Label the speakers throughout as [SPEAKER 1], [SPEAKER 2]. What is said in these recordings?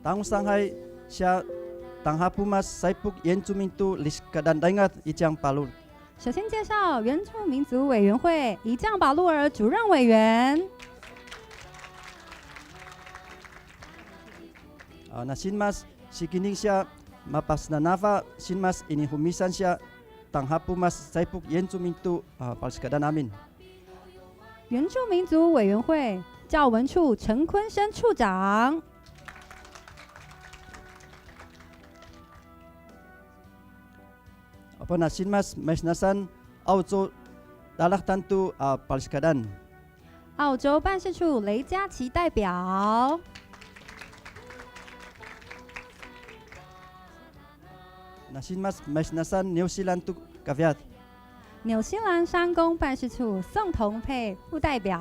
[SPEAKER 1] Tahun Shanghai siya Tanghapumas Saipuk Yenjumintu Liskadan Daingat Ijang Palut。
[SPEAKER 2] 首先介绍原住民族委员会一将保路儿主任委员。
[SPEAKER 1] Na Sinmas Sikining siya mapasnanafa Sinmas ini humisan siya Tanghapumas Saipuk Yenjumintu Palskadan Amin。
[SPEAKER 2] 原住民族委员会教文处陈坤生处长。
[SPEAKER 1] Na Sinmas Mesnasan Auzo Dalak Tantu Palskadan。
[SPEAKER 2] 澳洲办事处雷佳琪代表。
[SPEAKER 1] Na Sinmas Mesnasan New Zealand Tu Kaviat。
[SPEAKER 2] 纽西兰商工办事处宋同佩副代表。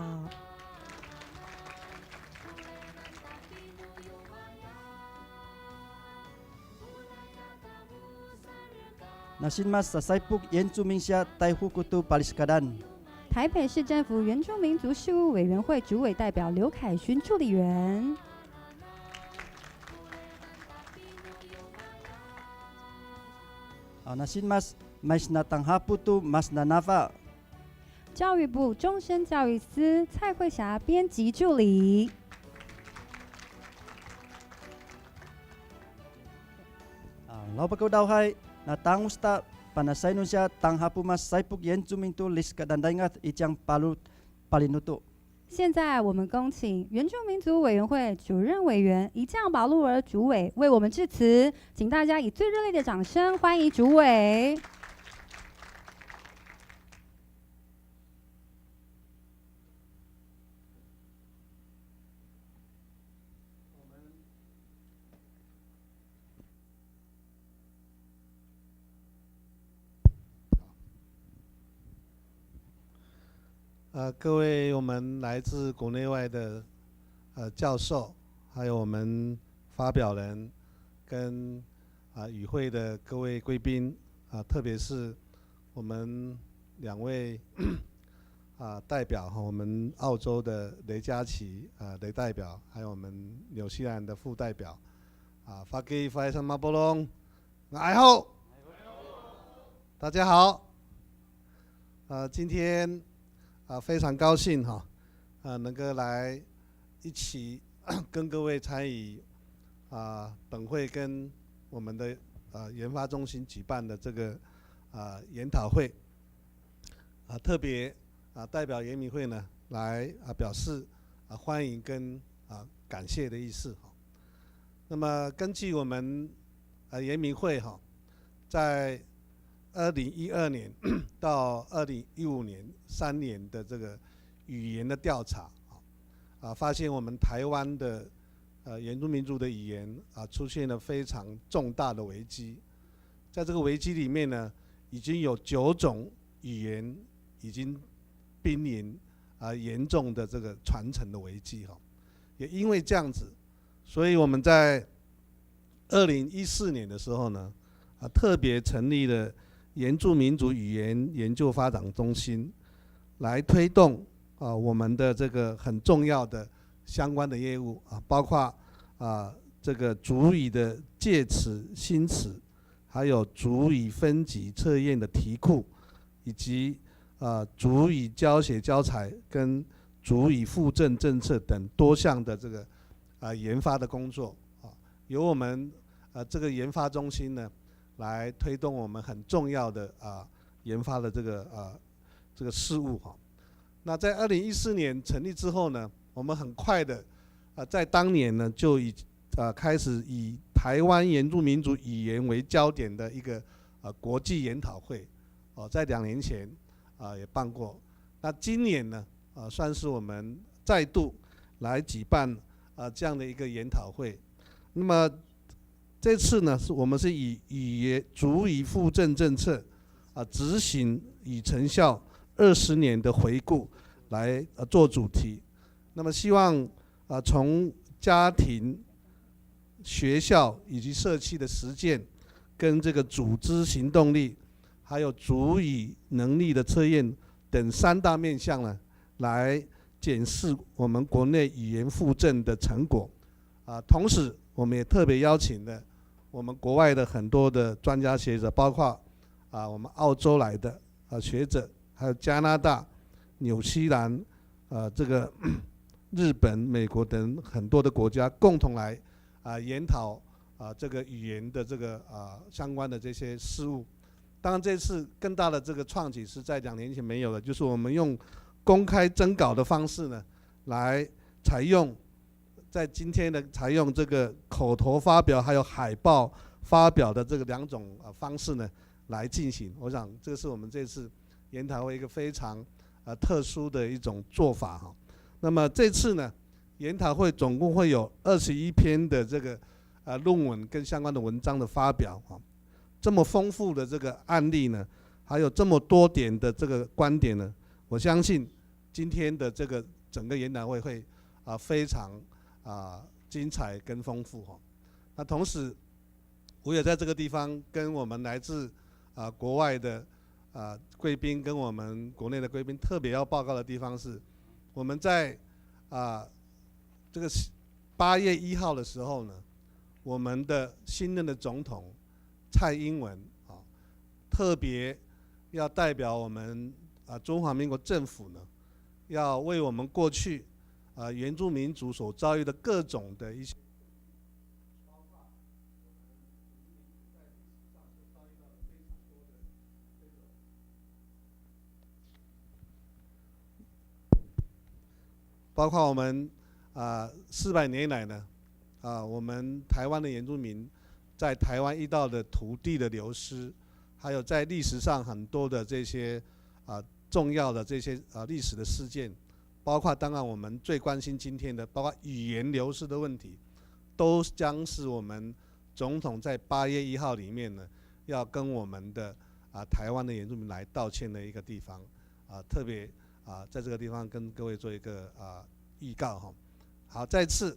[SPEAKER 1] Na Sinmas sa Saipuk Yenjumin siya Taihukutu Palskadan。
[SPEAKER 2] 台北市政府原住民族事务委员会主委代表刘凯勋助理员。
[SPEAKER 1] Na Sinmas Maisna Tanghaputu Masnanafa。
[SPEAKER 2] 教育部终身教育司蔡慧霞编辑助理。
[SPEAKER 1] Law pagkaudahay na tangusta panasainon siya Tanghapumas Saipuk Yenjumintu Liskadan Daingat Ijang Palut Palinutu。
[SPEAKER 2] 现在我们恭请原住民族委员会主任委员一将保路儿主委为我们致辞，请大家以最热烈的掌声欢迎主委。
[SPEAKER 3] 各位我们来自国内外的教授，还有我们发表人跟与会的各位贵宾特别是我们2位代表我们澳洲的雷佳琪雷代表，还有我们纽西兰的副代表发给发上马波隆，爱好，大家好，今天。非常高兴能够来一起跟各位参与本会跟我们的研发中心举办的这个研讨会特别代表研民会呢来表示欢迎跟感谢的意思。那么根据我们研民会在2012年到2015年3年的这个语言的调查发现我们台湾的原住民族的语言出现了非常重大的危机。在这个危机里面呢，已经有9种语言已经濒临严重的这个传承的危机也因为这样子，所以我们在2014年的时候呢特别成立了原住民族语言研究发展中心，来推动我们的这个很重要的相关的业务包括这个族语的介词、新词，还有族语分级测验的题库，以及族语教学教材跟族语复振政策等多项的这个研发的工作由我们这个研发中心呢。来推动我们很重要的研发的这个事务那在2014年成立之后呢，我们很快的在当年呢就开始以台湾原住民族语言为焦点的一个国际研讨会在2年前也办过。那今年呢算是我们再度来举办这样的一个研讨会。那么这次呢，我们是以族语复振政策执行与成效20年的回顾来做主题。那么希望从家庭、学校以及社区的实践，跟这个组织行动力，还有族语能力的测验等3大面向呢，来检视我们国内语言复振的成果。同时我们也特别邀请了我们国外的很多的专家学者，包括我们澳洲来的学者，还有加拿大、纽西兰、这个日本、美国等很多的国家共同来研讨这个语言的这个相关的这些事务。当然，这次更大的这个创举是在2年前没有的，就是我们用公开征稿的方式呢，来采用在今天的采用这个口头发表还有海报发表的这个2种方式呢来进行。我想这是我们这次研讨会一个非常特殊的一种做法哈。那么这次呢，研讨会总共会有21篇的这个论文跟相关的文章的发表哈。这么丰富的这个案例呢，还有这么多点的这个观点呢，我相信今天的这个整个研讨会会非常精彩跟丰富哈。那同时，我也在这个地方跟我们来自国外的贵宾跟我们国内的贵宾特别要报告的地方是，我们在这个8月1号的时候呢，我们的新任的总统蔡英文特别要代表我们中华民国政府呢，要为我们过去原住民族所遭遇的各种的一些，包括我们400年来呢，我们台湾的原住民在台湾遇到的土地的流失，还有在历史上很多的这些重要的这些历史的事件，包括当然我们最关心今天的，包括语言流失的问题，都将是我们总统在8月1号里面呢，要跟我们的台湾的原住民来道歉的一个地方，特别在这个地方跟各位做一个预告哈。好，再次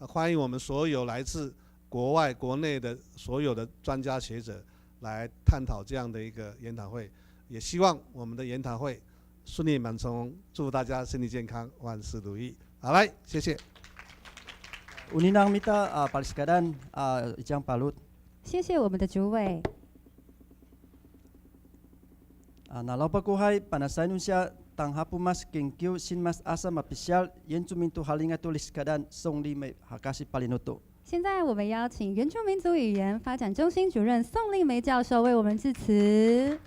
[SPEAKER 3] 欢迎我们所有来自国外、国内的所有的专家学者来探讨这样的一个研讨会，也希望我们的研讨会顺利满成，祝福大家身体健康，万事如意。好，来，谢谢。
[SPEAKER 1] Uninang mita paliskadan ijang palut.
[SPEAKER 2] 谢谢我们的主委。
[SPEAKER 1] Nalapakuhay panasay nun siya tanghapumas kingkyu sinmas asa mapisyal yenjumintu halinga tuliskadan songli may hakasi palinuto.
[SPEAKER 2] 现在我们邀请原住民族语言发展中心主任宋丽梅教授为我们致辞。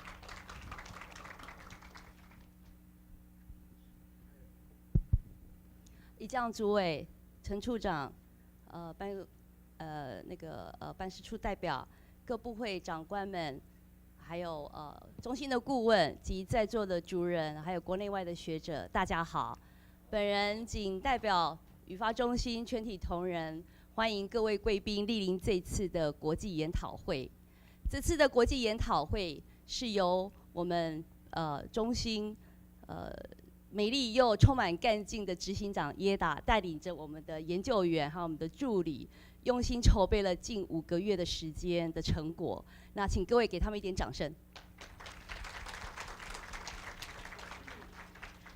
[SPEAKER 4] 以降主委、陈处长、办事处代表、各部会长官们，还有中心的顾问及在座的族人，还有国内外的学者，大家好。本人仅代表语发中心全体同仁，欢迎各位贵宾莅临这次的国际研讨会。这次的国际研讨会是由我们中心美丽又充满干劲的执行长耶达带领着我们的研究员还有我们的助理，用心筹备了近5个月的时间的成果。那请各位给他们一点掌声。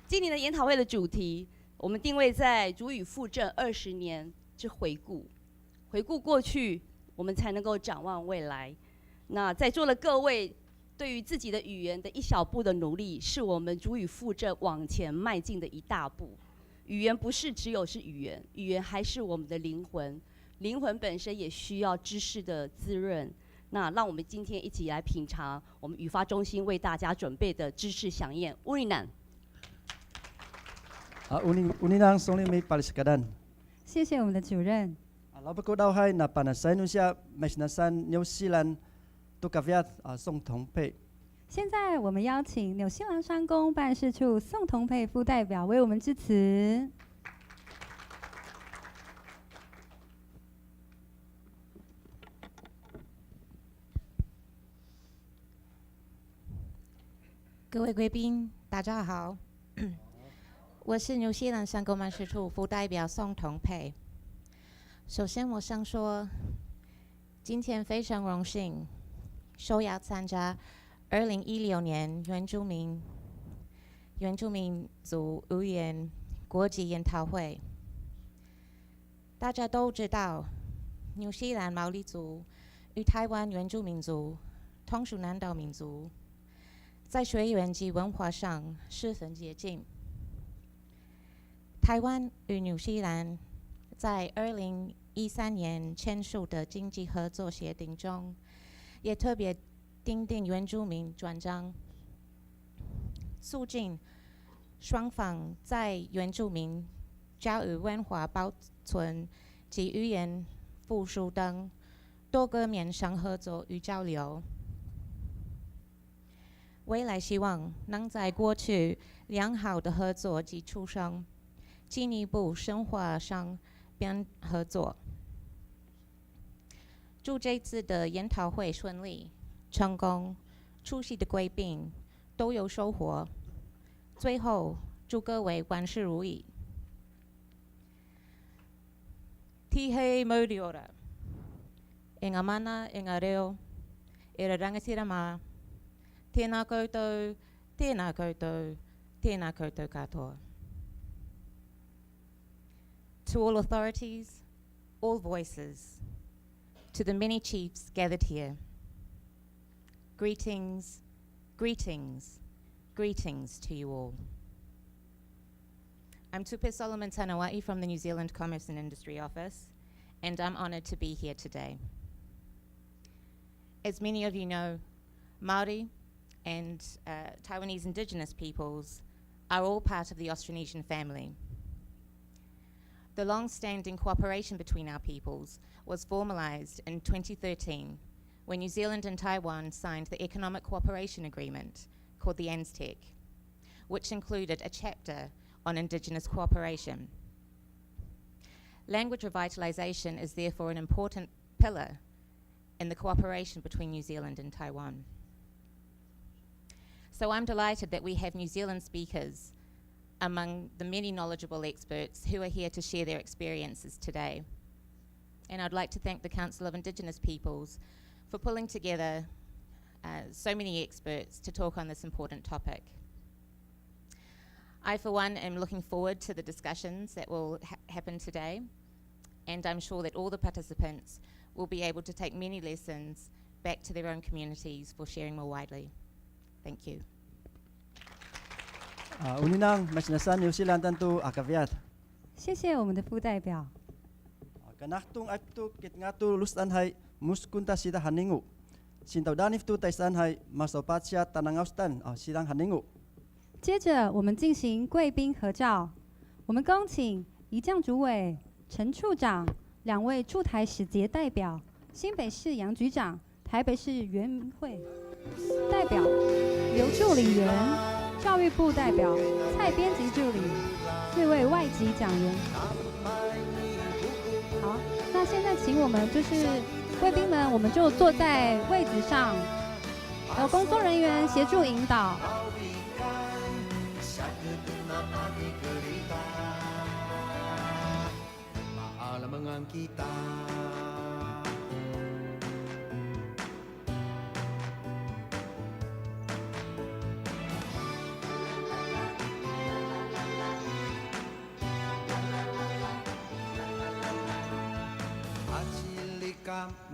[SPEAKER 4] 今年的研讨会的主题，我们定位在族语复振20年之回顾。回顾过去，我们才能够展望未来。那在座的各位，对于自己的语言的一小步的努力，是我们族语复振往前迈进的一大步。语言不是只有是语言，语言还是我们的灵魂，灵魂本身也需要知识的滋润。那让我们今天一起来品尝我们语发中心为大家准备的知识飨宴。乌里南。
[SPEAKER 1] Uninang songli may paliskadan.
[SPEAKER 2] 谢谢我们的主任。
[SPEAKER 1] Labaku daw hay na panasay nun siya mesnasan New Zealand tukavyat song tongpei.
[SPEAKER 2] 现在我们邀请纽西兰商工办事处宋同佩副代表为我们致辞。
[SPEAKER 5] 各位贵宾，大家好，我是纽西兰商工办事处副代表宋同佩。首先，我想说，今天非常荣幸受邀参加2016年原住民族语言国际研讨会。大家都知道，纽西兰毛利族与台湾原住民族同属南岛民族，在血缘及文化上十分接近。台湾与纽西兰在2013年签署的经济合作协定中，也特别订定原住民专章，促进双方在原住民教育、文化保存及语言复述等多个面向合作与交流。未来希望能在过去良好的合作基础上，进一步深化双边合作。祝这次的研讨会顺利成功，出席的贵宾都有收获。最后，祝各位万事如意。Tihe mauri ora. E ngā mana, e ngā reo, e ra rangatira mā. Tēnā koutou, tēnā koutou, tēnā koutou katoa. To all authorities, all voices, to the many chiefs gathered here, greetings, greetings, greetings to you all. I'm Tupe Solomon Tanawai from the New Zealand Commerce and Industry Office, and I'm honoured to be here today. As many of you know, Māori and Taiwanese indigenous peoples are all part of the Austronesian family. The long-standing cooperation between our peoples was formalised in 2013 when New Zealand and Taiwan signed the Economic Cooperation Agreement called the ANZTEC, which included a chapter on Indigenous cooperation. Language revitalisation is therefore an important pillar in the cooperation between New Zealand and Taiwan. So I'm delighted that we have New Zealand speakers among the many knowledgeable experts who are here to share their experiences today. And I'd like to thank the Council of Indigenous Peoples for pulling together so many experts to talk on this important topic. I, for one, am looking forward to the discussions that will happen today, and I'm sure that all the participants will be able to take many lessons back to their own communities for sharing more widely. Thank you.
[SPEAKER 1] Uninang masinasan New Zealand tentu akaviat.
[SPEAKER 2] 谢谢我们的副代表。
[SPEAKER 1] Kanahtung atu kit ngatu lustan hai muskunta sida haningu. Sintau danif tu taisan hai masopatsia tanangaustan sidang haningu.
[SPEAKER 2] 接着我们进行贵宾合照，我们恭请仪将主委、陈处长、2位驻台使节代表、新北市杨局长、台北市原民会代表、刘助理员、教育部代表、蔡编辑助理、4位外籍讲员。好，那现在请我们就是贵宾们，我们就坐在位置上，有工作人员协助引导。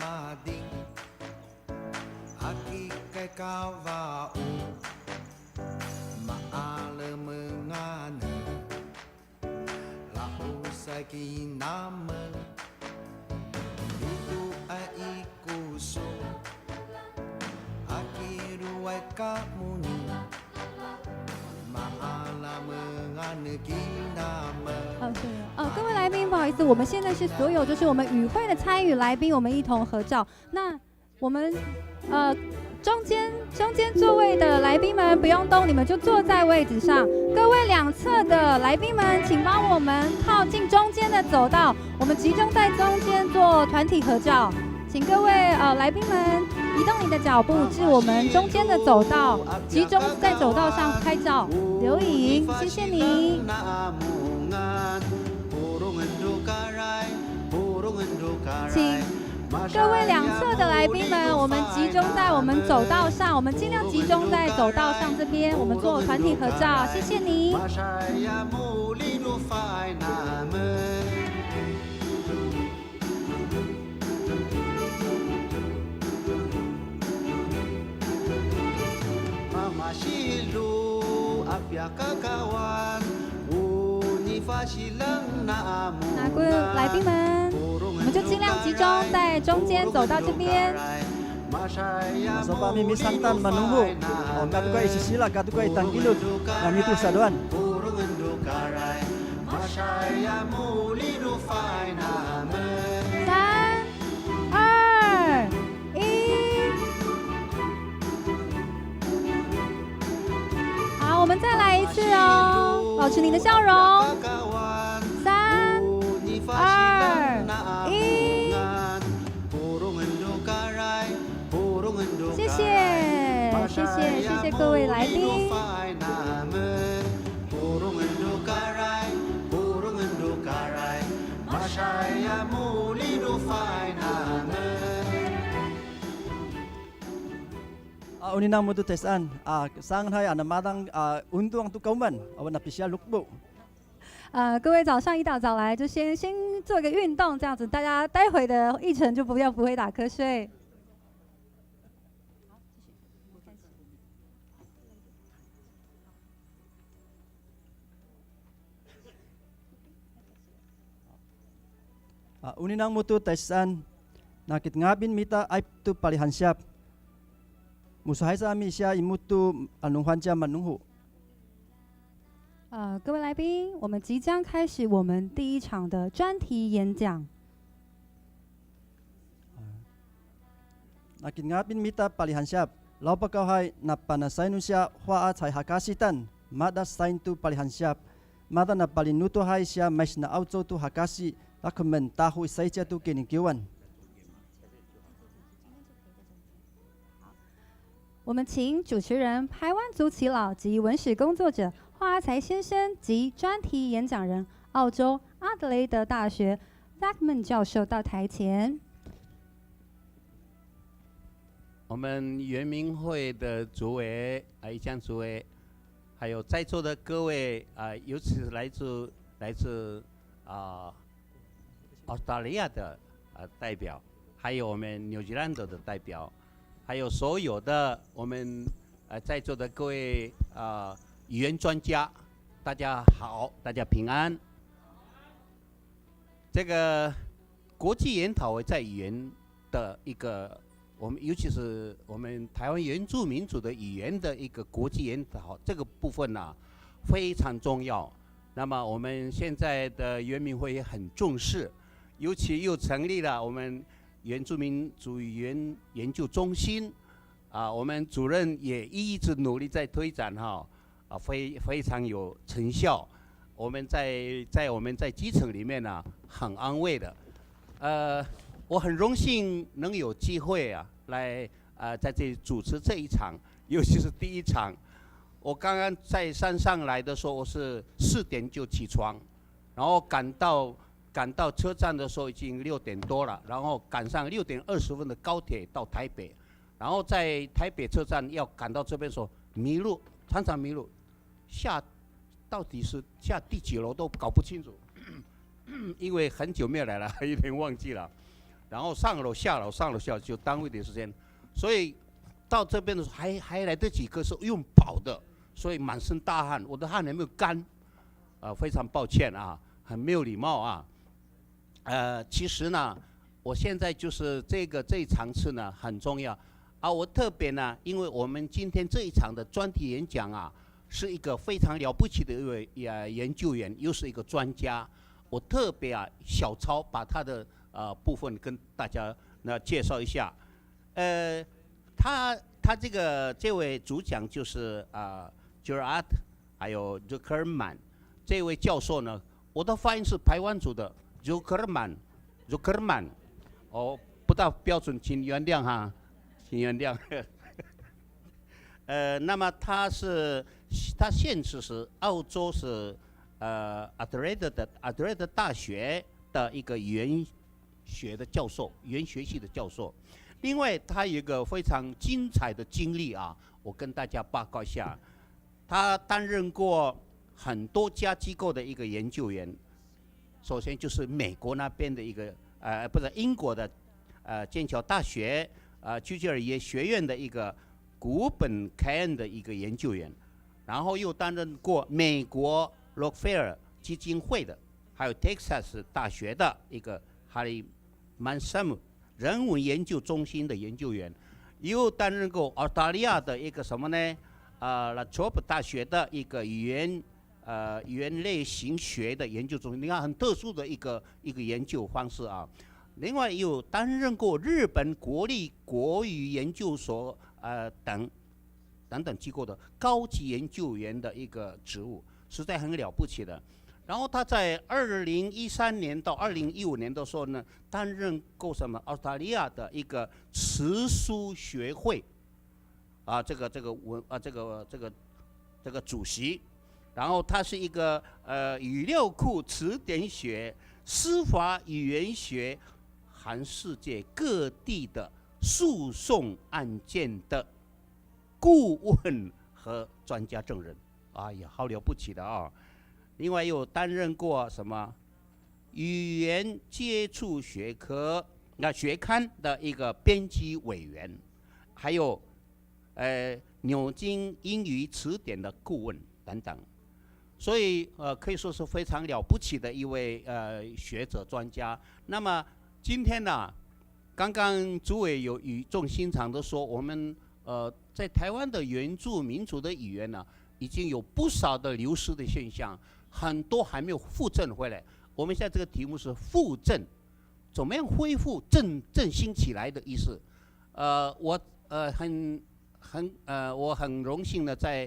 [SPEAKER 6] Mading aki kay kawao maala mengana lausay kinaman itu ay ikuso aki ruway kamuni maala mengana kinaman
[SPEAKER 2] 各位来宾，不好意思，我们现在是所有就是我们与会的参与来宾，我们一同合照。那我们中间座位的来宾们不用动，你们就坐在位置上。各位两侧的来宾们，请帮我们靠近中间的走道，我们集中在中间做团体合照。请各位来宾们移动你的脚步至我们中间的走道，集中在走道上拍照留影，谢谢你。请各位两侧的来宾们，我们集中在我们走道上，我们尽量集中在走道上这边，我们做团体合照，谢谢你。那各位来宾们，我们就尽量集中在中间走到这边。
[SPEAKER 1] So pamimi santan menunggu. Katu kai sisila, katu kai tangkilut. Yang itu saduan.
[SPEAKER 2] 3、2、1，好，我们再来一次哦，保持你的笑容。3、2、1，谢谢，谢谢各位来宾。
[SPEAKER 1] Uninang mo to tesan. Sang hai anamadang untung tu kauman. Awan napisia lukbu.
[SPEAKER 2] 各位早上一大早来就先做一个运动，这样子大家待会的议程就不会打瞌睡。
[SPEAKER 1] Uninang mo to tesan. Nakit ngabin mita aip tu palihan siap. Musuhai sa ami siya imutu anunghan jam manunghu.
[SPEAKER 2] 各位来宾，我们即将开始我们第一场的专题演讲。
[SPEAKER 1] Nakit ngabin mita palihan siap. Lau pakau hai napanasay nun siya hoa chay hakasitan. Mada sain tu palihan siap. Mada na palinuto hai siya mais na auto tu hakasi. Lakumen tahu isay siya tu kiningkiwan.
[SPEAKER 2] 我们请主持人排湾族耆老及文史工作者华阿才先生及专题演讲人澳洲阿德雷德大学 Zachman 教授到台前。
[SPEAKER 7] 我们原民会的主委一江主委，还有在座的各位尤其是来自澳大利亚的代表，还有我们纽西兰的代表。还有所有的我们在座的各位语言专家，大家好，大家平安。这个国际研讨会在语言的一个，我们尤其是我们台湾原住民族的语言的一个国际研讨这个部分呢，非常重要。那么我们现在的原民会也很重视，尤其又成立了我们原住民族语言研究中心，我们主任也一直努力在推展非常有成效。我们在基层里面呢，很安慰的。我很荣幸能有机会来在这里主持这一场，尤其是第一场。我刚刚在山上来的时候，我是4点就起床，然后赶到车站的时候已经6点多了，然后赶上6点20分的高铁到台北，然后在台北车站要赶到这边的时候迷路，常常迷路，到底是下第几楼都搞不清楚，因为很久没有来了，有点忘记了。然后上楼下楼上楼下楼就耽误一点时间，所以到这边的时候还来得及，可是用跑的，所以满身大汗，我的汗还没有干，非常抱歉很没有礼貌其实呢，我现在就是这一场次呢很重要我特别呢，因为我们今天这一场的专题演讲是一个非常了不起的一位研究员，又是一个专家，我特别小抄把他的部分跟大家介绍一下。他这位主讲就是Gerard 还有 Zuckerman 这位教授呢，我的发音是排湾族的。Zuckerman， 不大标准，请原谅请原谅。那么他现实是澳洲是阿德莱德大学的一个语言学的教授，语言学系的教授。另外，他有一个非常精彩的经历我跟大家报告一下。他担任过很多家机构的一个研究员。首先就是美国那边的一个不是英国的剑桥大学居吉尔耶学院的一个古本凯恩的一个研究员，然后又担任过美国洛克菲勒基金会的，还有 Texas 大学的一个哈利曼萨姆人文研究中心的研究员，又担任过澳大利亚的一个什么呢？拉乔普大学的一个语言类型学的研究中心，你看很特殊的一个研究方式啊。另外又担任过日本国立国语研究所等等机构的高级研究员的一个职务，实在很了不起的。然后他在2013年到2015年的时候呢，担任过什么澳大利亚的一个词书学会这个主席。然后他是一个语料库词典学、司法语言学含世界各地的诉讼案件的顾问和专家证人。哎呀，好了不起的啊！另外又担任过什么语言接触学刊的一个编辑委员，还有牛津英语词典的顾问等等。所以可以说是非常了不起的一位学者专家。那么今天呢，刚刚主委有语重心长的说，我们在台湾的原住民族的语言呢，已经有不少的流失的现象，很多还没有复振回来。我们现在这个题目是复振，怎么样恢复振兴起来的意思。我很荣幸的在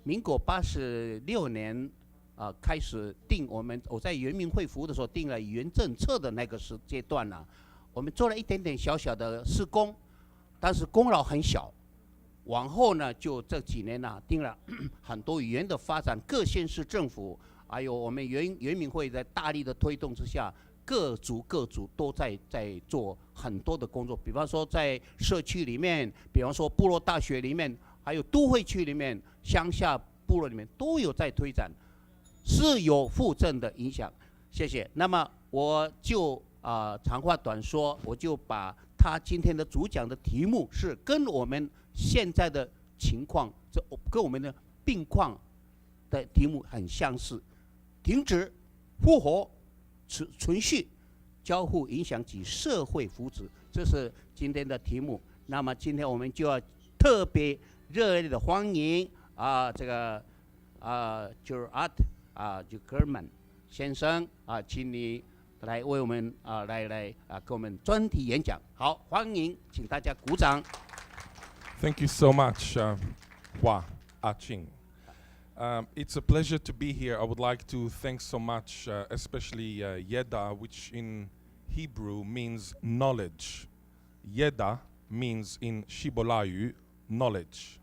[SPEAKER 7] 民国86年开始我在原民会服务的时候定了语言政策的那个阶段呢，我们做了一点点小小的施工，但是功劳很小。往后呢，就这几年呢，定了很多语言的发展，各县市政府还有我们原民会在大力的推动之下，各族都在做很多的工作。比方说在社区里面，比方说部落大学里面，还有都会区里面、乡下部落里面都有在推展，是有复振的影响。谢谢。那么我就长话短说，我就把他今天的主讲的题目是跟我们现在的情况，跟我们的病况的题目很相似：停止、复活、存续、交互影响及社会福祉，这是今天的题目。那么今天我们就要特别热烈的欢迎Gerard Zuckerman 先生请你来为我们给我们专题演讲。好，欢迎，请大家鼓掌。
[SPEAKER 8] Thank you so much, Hua Ching. It's a pleasure to be here. I would like to thank so much, especially Yeda, which in Hebrew means knowledge. Yeda means in Shibolayu, knowledge.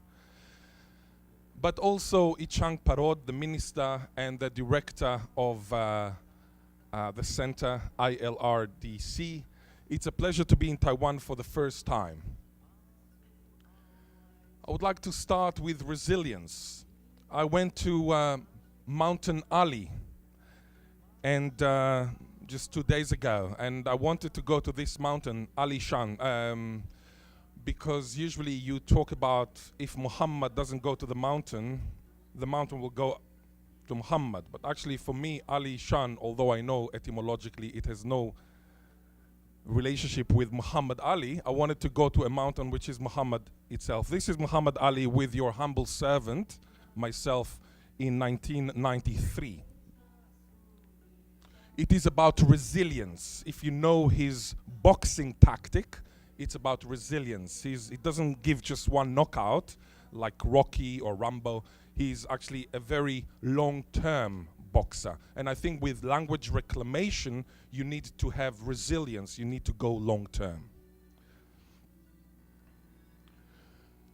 [SPEAKER 8] But also Ichang Parod, the minister and the director of the center, ILRDC. It's a pleasure to be in Taiwan for the first time. I would like to start with resilience. I went to Mountain Ali and just 2 days ago, and I wanted to go to this mountain, Ali Shan, because usually you talk about if Muhammad doesn't go to the mountain will go to Muhammad. But actually for me, Ali Shan, although I know etymologically it has no relationship with Muhammad Ali, I wanted to go to a mountain which is Muhammad itself. This is Muhammad Ali with your humble servant, myself, in 1993. It is about resilience. If you know his boxing tactic, it's about resilience. He doesn't give just one knockout like Rocky or Rambo. He's actually a very long-term boxer. And I think with language reclamation, you need to have resilience. You need to go long-term.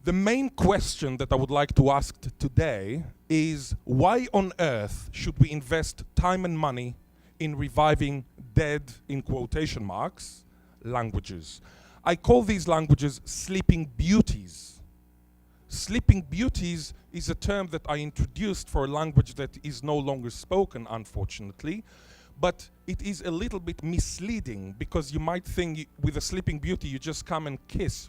[SPEAKER 8] The main question that I would like to ask today is, why on earth should we invest time and money in reviving dead, in quotation marks, languages? I call these languages sleeping beauties. Sleeping beauties is a term that I introduced for a language that is no longer spoken, unfortunately, but it is a little bit misleading because you might think with a sleeping beauty you just come and kiss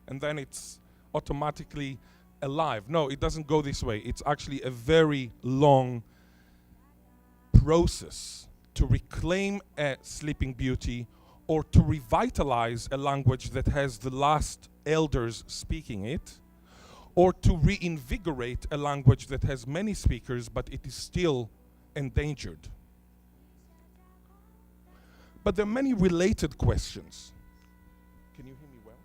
[SPEAKER 8] and then it's automatically alive. No, it doesn't go this way. It's actually a very long process to reclaim a sleeping beauty or to revitalize a language that has the last elders speaking it, or to reinvigorate a language that has many speakers but it is still endangered. But there are many related questions. Can you hear me well?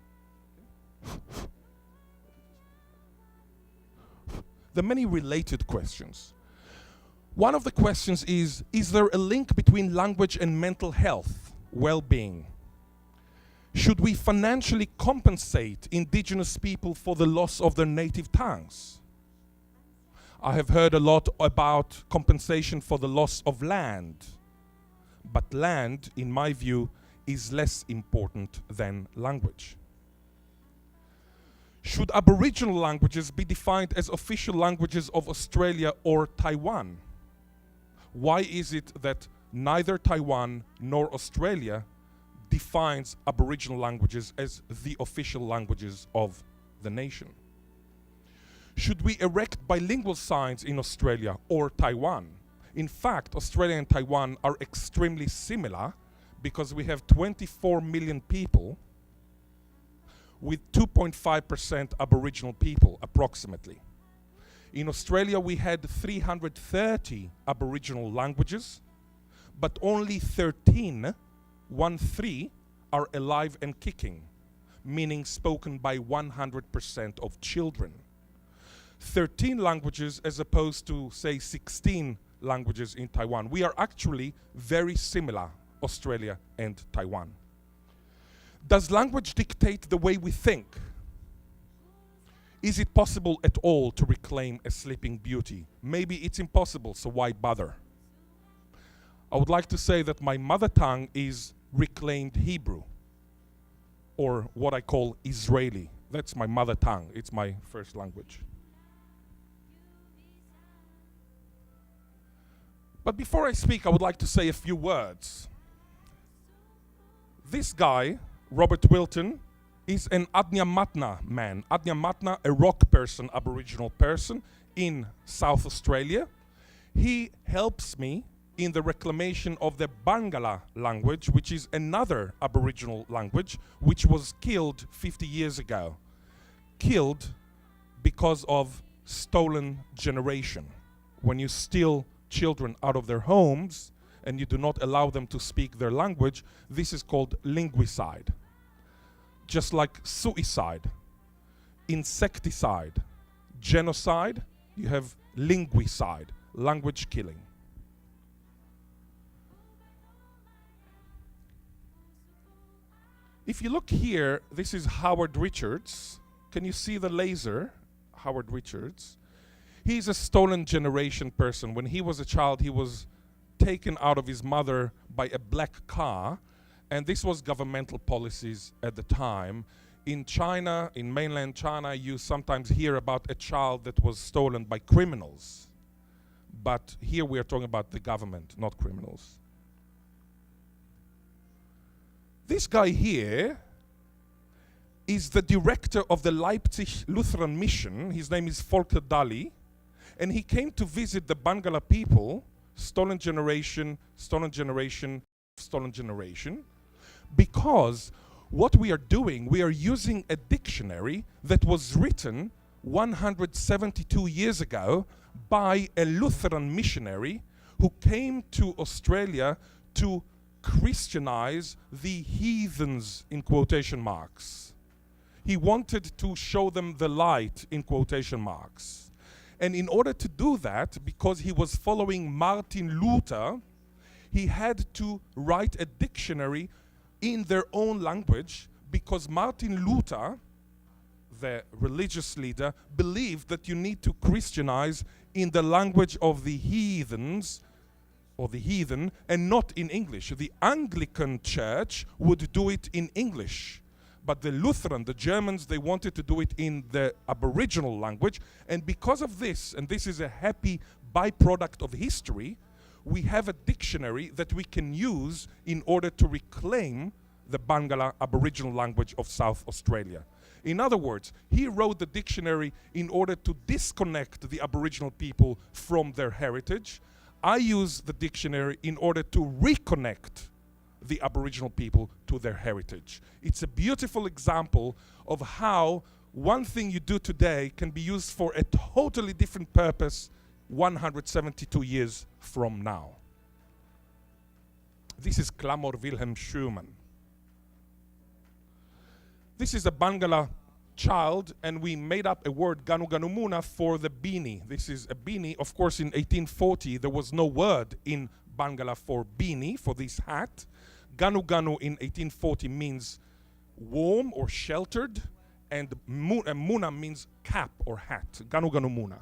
[SPEAKER 8] There are many related questions. One of the questions is there a link between language and mental health, well-being? Should we financially compensate indigenous people for the loss of their native tongues? I have heard a lot about compensation for the loss of land. But land, in my view, is less important than language. Should Aboriginal languages be defined as official languages of Australia or Taiwan? Why is it that neither Taiwan nor Australia defines Aboriginal languages as the official languages of the nation? Should we erect bilingual signs in Australia or Taiwan? In fact, Australia and Taiwan are extremely similar because we have 24 million people with 2.5% Aboriginal people, approximately. In Australia, we had 330 Aboriginal languages, but only 13 are alive and kicking, meaning spoken by 100% of children. 13 languages as opposed to, say, 16 languages in Taiwan. We are actually very similar, Australia and Taiwan. Does language dictate the way we think? Is it possible at all to reclaim a sleeping beauty? Maybe it's impossible, so why bother? I would like to say that my mother tongue is reclaimed Hebrew, or what I call Israeli. That's my mother tongue. It's my first language. But before I speak, I would like to say a few words. This guy, Robert Wilton, is an Adnyamatna man. Adnyamatna, a rock person, Aboriginal person in South Australia. He helps me in the reclamation of the Bangala language, which is another Aboriginal language, which was killed 50 years ago. Killed because of stolen generation. When you steal children out of their homes and you do not allow them to speak their language, this is called linguicide. Just like suicide, insecticide, genocide, you have linguicide, language killing. If you look here, this is Howard Richards. Can you see the laser? Howard Richards. He's a stolen generation person. When he was a child, he was taken out of his mother by a black car, and this was governmental policies at the time. In China, in mainland China, you sometimes hear about a child that was stolen by criminals. But here we are talking about the government, not criminals. This guy here is the director of the Leipzig Lutheran Mission. His name is Volker Dalli. And he came to visit the Bangala people, stolen generation, stolen generation, stolen generation, because what we are doing, we are using a dictionary that was written 172 years ago by a Lutheran missionary who came to Australia to Christianize the heathens, in quotation marks. He wanted to show them the light, in quotation marks. And in order to do that, because he was following Martin Luther, he had to write a dictionary in their own language, because Martin Luther, the religious leader, believed that you need to Christianize in the language of the heathens, or the heathen, and not in English. The Anglican Church would do it in English. But the Lutheran, the Germans, they wanted to do it in the Aboriginal language. And because of this, and this is a happy byproduct of history, we have a dictionary that we can use in order to reclaim the Bangala Aboriginal language of South Australia. In other words, he wrote the dictionary in order to disconnect the Aboriginal people from their heritage. I use the dictionary in order to reconnect the Aboriginal people to their heritage. It's a beautiful example of how one thing you do today can be used for a totally different purpose 172 years from now. This is Clamor Wilhelm Schumann. This is a Bangala child, and we made up a word, Ganu Ganumuna, for the beanie. This is a beanie. Of course, in 1840, there was no word in Bangala for beanie, for this hat. Ganu Ganu in 1840 means warm or sheltered, and Muna means cap or hat. Ganu Ganu Muna.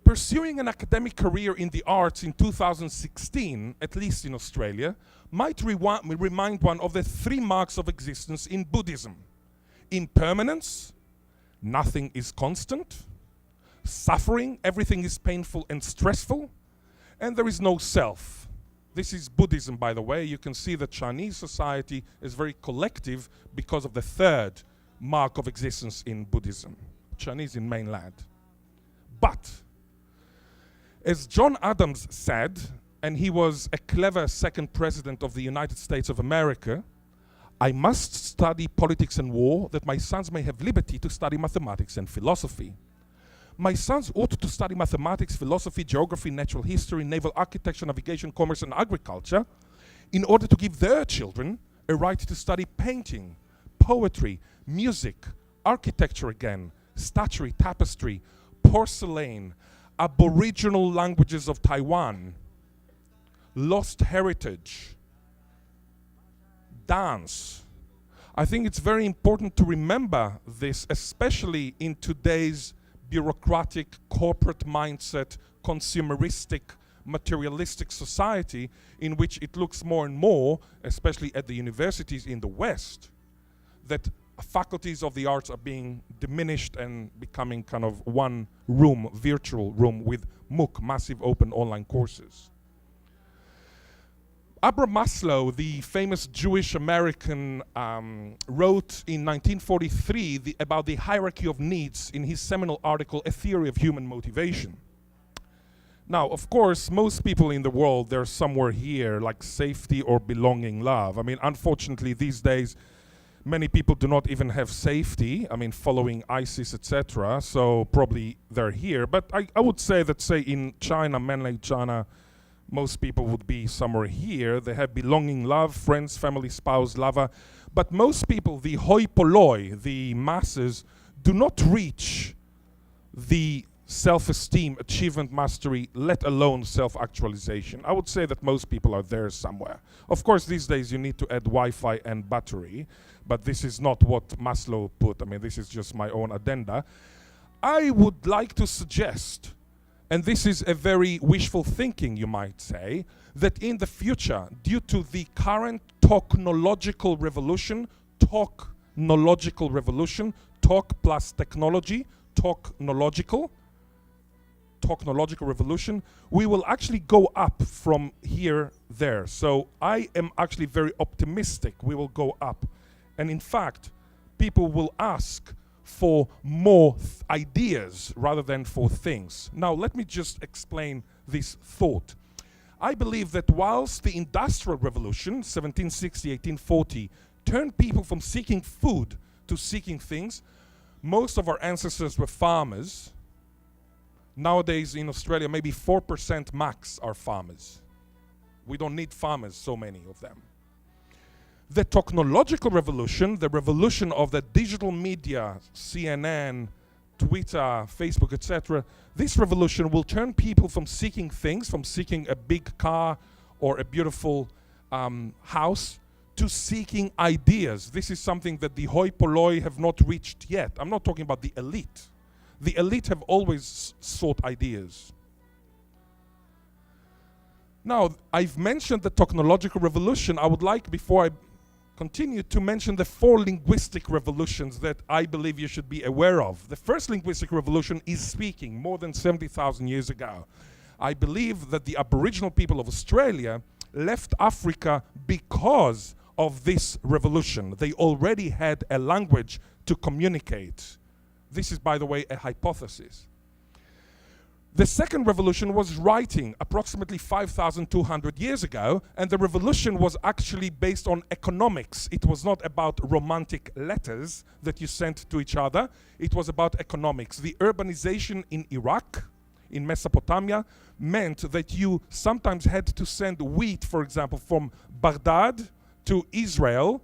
[SPEAKER 8] Pursuing an academic career in the arts in 2016, at least in Australia, might remind one of the 3 marks of existence in Buddhism. Impermanence, nothing is constant. Suffering, everything is painful and stressful. And there is no self. This is Buddhism, by the way. You can see that Chinese society is very collective because of the 3rd mark of existence in Buddhism. Chinese in mainland. But as John Adams said, and he was a clever 2nd president of the United States of America, I must study politics and war that my sons may have liberty to study mathematics and philosophy. My sons ought to study mathematics, philosophy, geography, natural history, naval architecture, navigation, commerce, and agriculture in order to give their children a right to study painting, poetry, music, architecture again, statuary, tapestry, porcelain, Aboriginal languages of Taiwan, lost heritage, dance. I think it's very important to remember this, especially in today's bureaucratic, corporate mindset, consumeristic, materialistic society in which it looks more and more, especially at the universities in the West, that faculties of the arts are being diminished and becoming kind of one room, virtual room with MOOC, massive open online courses. Abraham Maslow, the famous Jewish American, wrote in 1943 about the hierarchy of needs in his seminal article, A Theory of Human Motivation. Now, of course, most people in the world, they're somewhere here, like safety or belonging, love. I mean, unfortunately, these days, many people do not even have safety, I mean, following ISIS, etc., so probably they're here. But I would say that, say, in China, mainland China, most people would be somewhere here. They have belonging, love, friends, family, spouse, lover. But most people, the hoi polloi, the masses, do not reach the self-esteem, achievement, mastery, let alone self-actualization. I would say that most people are there somewhere. Of course, these days you need to add Wi-Fi and battery, but this is not what Maslow put. I mean, this is just my own addenda. I would like to suggest, and this is a very wishful thinking, you might say, that in the future, due to the current technological revolution, talk plus technology, technological revolution, we will actually go up from here there. So I am actually very optimistic we will go up. And in fact, people will ask for more ideas rather than for things. Now, let me just explain this thought. I believe that whilst the Industrial Revolution, 1760, 1840, turned people from seeking food to seeking things, most of our ancestors were farmers. Nowadays in Australia, maybe 4% max are farmers. We don't need farmers, so many of them. The technological revolution, the revolution of the digital media, CNN, Twitter, Facebook, etc., this revolution will turn people from seeking things, from seeking a big car or a beautiful house, to seeking ideas. This is something that the hoi polloi have not reached yet. I'm not talking about the elite. The elite have always sought ideas. Now, I've mentioned the technological revolution. I would like, before I continue, to mention the 4 linguistic revolutions that I believe you should be aware of. The first linguistic revolution is speaking, more than 70,000 years ago. I believe that the Aboriginal people of Australia left Africa because of this revolution. They already had a language to communicate. This is, by the way, a hypothesis. The second revolution was writing, approximately 5,200 years ago, and the revolution was actually based on economics. It was not about romantic letters that you sent to each other. It was about economics. The urbanization in Iraq, in Mesopotamia, meant that you sometimes had to send wheat, for example, from Baghdad to Israel,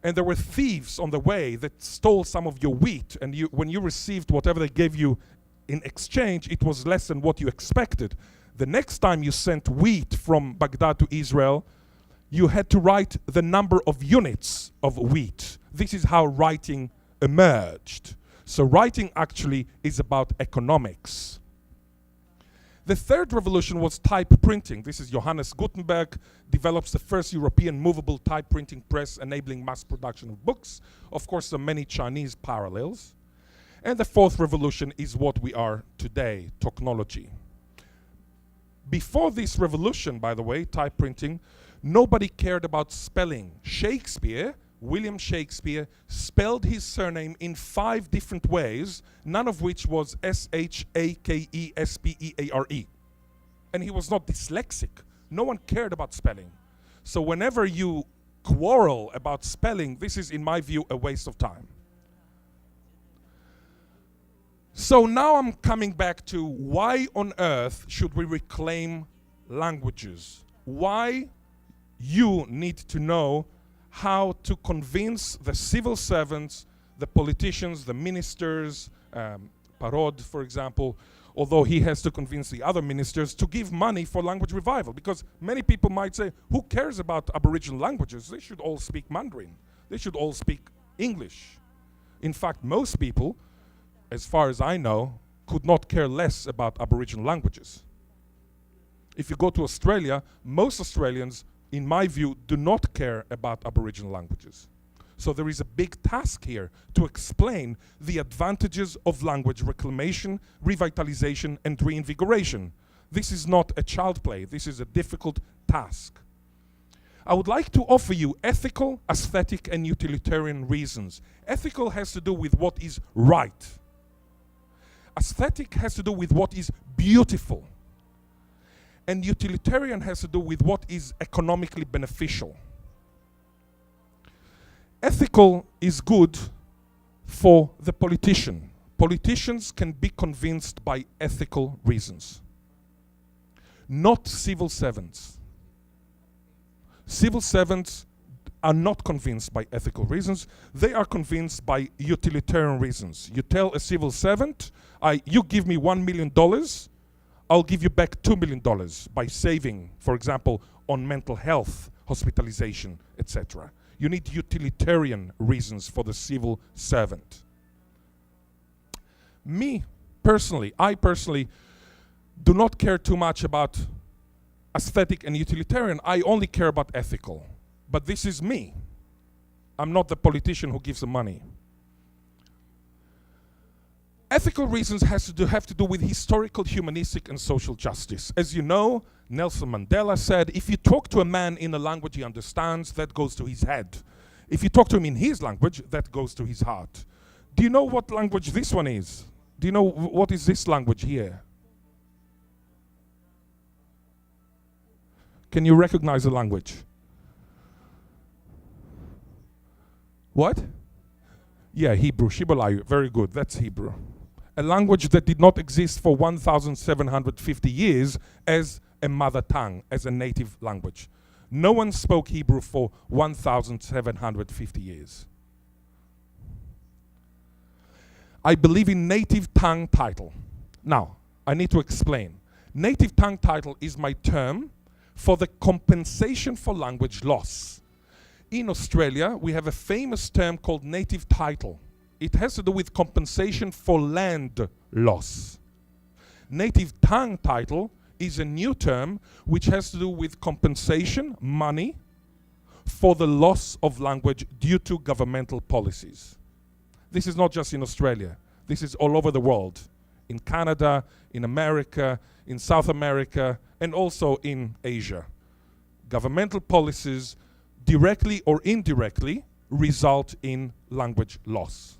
[SPEAKER 8] and there were thieves on the way that stole some of your wheat, and when you received whatever they gave you in exchange, it was less than what you expected. The next time you sent wheat from Baghdad to Israel, you had to write the number of units of wheat. This is how writing emerged. So writing actually is about economics. The third revolution was type printing. This is Johannes Gutenberg, develops the first European movable type printing press, enabling mass production of books. Of course, there are many Chinese parallels. And the fourth revolution is what we are today, technology. Before this revolution, by the way, type printing, nobody cared about spelling. Shakespeare, William Shakespeare, spelled his surname in 5 different ways, none of which was S-H-A-K-E-S-P-E-A-R-E. And he was not dyslexic. No one cared about spelling. So whenever you quarrel about spelling, this is, in my view, a waste of time. So now I'm coming back to why on earth should we reclaim languages? Why you need to know how to convince the civil servants, the politicians, the ministers, Parod, for example, although he has to convince the other ministers to give money for language revival. Because many people might say, who cares about Aboriginal languages? They should all speak Mandarin. They should all speak English. In fact, most people, as far as I know, could not care less about Aboriginal languages. If you go to Australia, most Australians, in my view, do not care about Aboriginal languages. So there is a big task here to explain the advantages of language reclamation, revitalization, and reinvigoration. This is not a child play. This is a difficult task. I would like to offer you ethical, aesthetic, and utilitarian reasons. Ethical has to do with what is right. Aesthetic has to do with what is beautiful. And utilitarian has to do with what is economically beneficial. Ethical is good for the politician. Politicians can be convinced by ethical reasons, not civil servants. Civil servants are not convinced by ethical reasons. They are convinced by utilitarian reasons. You tell a civil servant, you give me $1 million, I'll give you back $2 million by saving, for example, on mental health, hospitalization, etc. You need utilitarian reasons for the civil servant. I personally do not care too much about aesthetic and utilitarian. I only care about ethical. But this is me. I'm not the politician who gives the money. Ethical reasons have to do with historical, humanistic, and social justice. As you know, Nelson Mandela said, if you talk to a man in a language he understands, that goes to his head. If you talk to him in his language, that goes to his heart. Do you know what language this one is? Do you know what is this language here? Can you recognize the language? What? Yeah, Hebrew, Shibbolai, very good, that's Hebrew. A language that did not exist for 1,750 years as a mother tongue, as a native language. No one spoke Hebrew for 1,750 years. I believe in native tongue title. Now, I need to explain. Native tongue title is my term for the compensation for language loss. In Australia, we have a famous term called native title. It has to do with compensation for land loss. Native tongue title is a new term which has to do with compensation, money, for the loss of language due to governmental policies. This is not just in Australia. This is all over the world. In Canada, in America, in South America, and also in Asia. Governmental policies directly or indirectly result in language loss.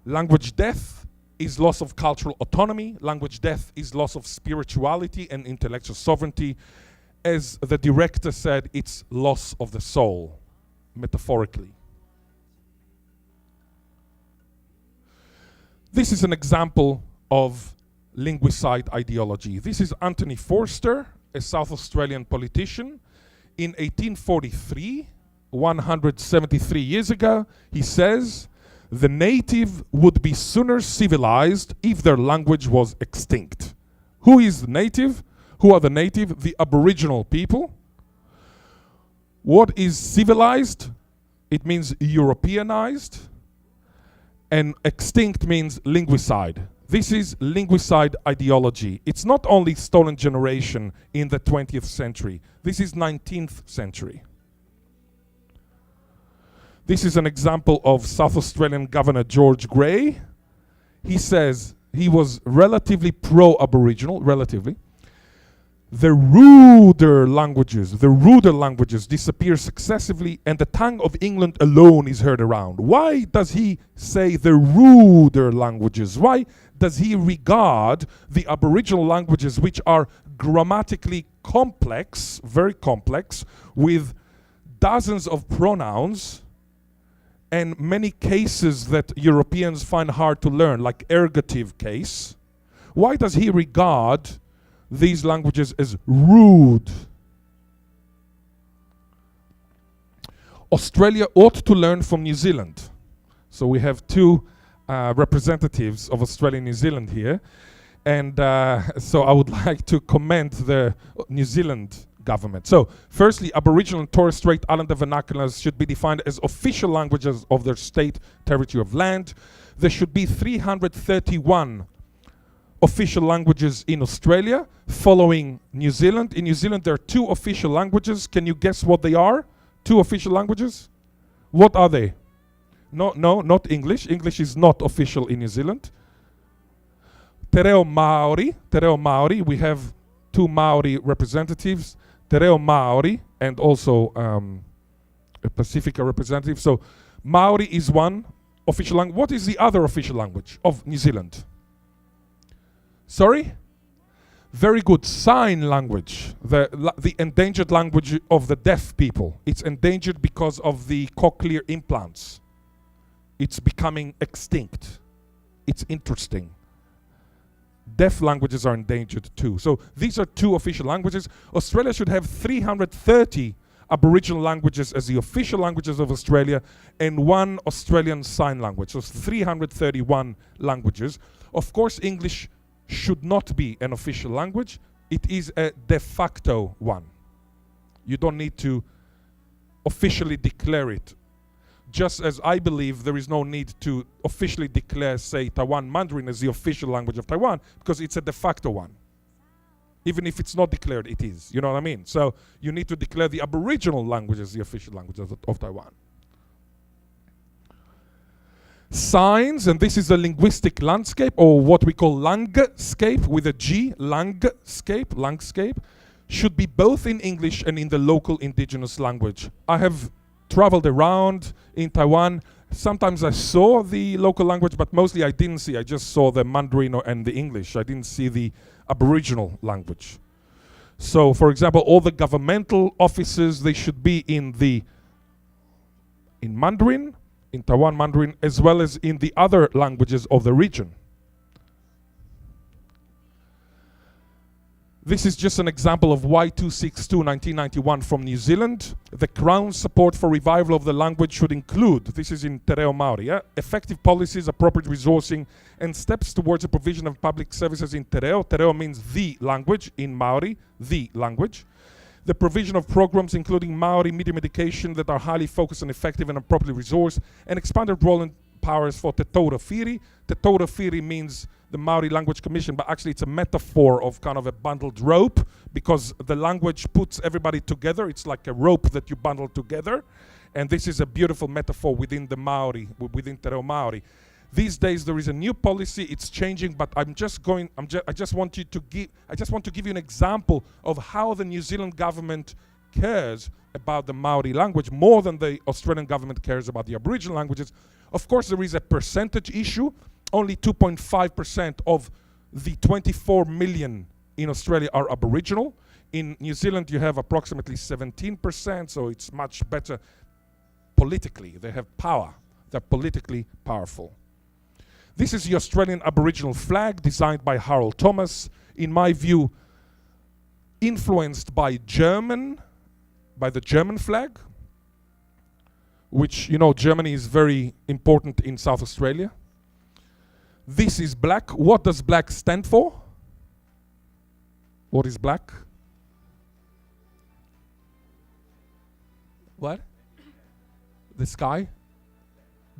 [SPEAKER 8] Language death is loss of cultural autonomy. Language death is loss of spirituality and intellectual sovereignty. As the director said, it's loss of the soul, metaphorically. This is an example of linguicide ideology. This is Anthony Forster, a South Australian politician. In 1843, 173 years ago, he says, the native would be sooner civilized if their language was extinct. Who is the native? Who are the native? The Aboriginal people. What is civilized? It means Europeanized. And extinct means linguicide. This is linguicide ideology. It's not only stolen generation in the 20th century. This is 19th century. This is an example of South Australian Governor George Grey. He says he was relatively pro-Aboriginal, relatively. The ruder languages disappear successively, and the tongue of England alone is heard around. Why does he say the ruder languages? Why does he regard the Aboriginal languages, which are grammatically complex, very complex, with dozens of pronouns, and many cases that Europeans find hard to learn, like ergative case? Why does he regard these languages as rude? Australia ought to learn from New Zealand. So we have two representatives of Australia and New Zealand here. And so I would like to commend the New Zealand government. So firstly, Aboriginal and Torres Strait Islander vernaculars should be defined as official languages of their state territory of land. There should be 331 official languages in Australia, following New Zealand. In New Zealand, there are 2 official languages. Can you guess what they are? 2 official languages? What are they? No, not English. English is not official in New Zealand. Te reo Māori. Te reo Māori. We have 2 Māori representatives. Te reo Māori and also a Pacifica representative. So Māori is one official language. What is the other official language of New Zealand? Sorry? Very good. Sign language. The endangered language of the deaf people. It's endangered because of the cochlear implants. It's becoming extinct. It's interesting. Deaf languages are endangered too. So these are 2 official languages. Australia should have 330 Aboriginal languages as the official languages of Australia and 1 Australian Sign Language. So 331 languages. Of course, English should not be an official language. It is a de facto one. You don't need to officially declare it. Just as I believe there is no need to officially declare, say, Taiwan Mandarin as the official language of Taiwan, because it's a de facto one. Even if it's not declared, it is. You know what I mean? So you need to declare the Aboriginal language as the official language of Taiwan. Signs, and this is a linguistic landscape, or what we call langscape with a G, langscape, should be both in English and in the local indigenous language. I have traveled around in Taiwan. Sometimes I saw the local language, but mostly I didn't see. I just saw the Mandarin and the English. I didn't see the Aboriginal language. So, for example, all the governmental offices, they should be in Mandarin, in Taiwan Mandarin, as well as in the other languages of the region. This is just an example of Y262 1991 from New Zealand. The Crown's support for revival of the language should include, this is in Te Reo Māori, effective policies, appropriate resourcing, and steps towards the provision of public services in Te Reo. Te Reo means the language in Māori, the language. The provision of programs including Māori medium education that are highly focused and effective and appropriately resourced, and expanded role and powers for Te Taura Whiri. Te Taura Whiri means the Māori Language Commission, but actually it's a metaphor of kind of a bundled rope, because the language puts everybody together. It's like a rope that you bundle together, and this is a beautiful metaphor within the Māori, within Te Reo Māori. These days there is a new policy, it's changing, but I just want to give you an example of how the New Zealand government cares about the Maori language more than the Australian government cares about the Aboriginal languages. Of course, there is a percentage issue. Only 2.5% of the 24 million in Australia are Aboriginal. In New Zealand, you have approximately 17%, so it's much better politically. They have power. They're politically powerful. This is the Australian Aboriginal flag designed by Harold Thomas. In my view, influenced by the German flag, which, you know, Germany is very important in South Australia. This is black. What does black stand for? What is black? What? The sky?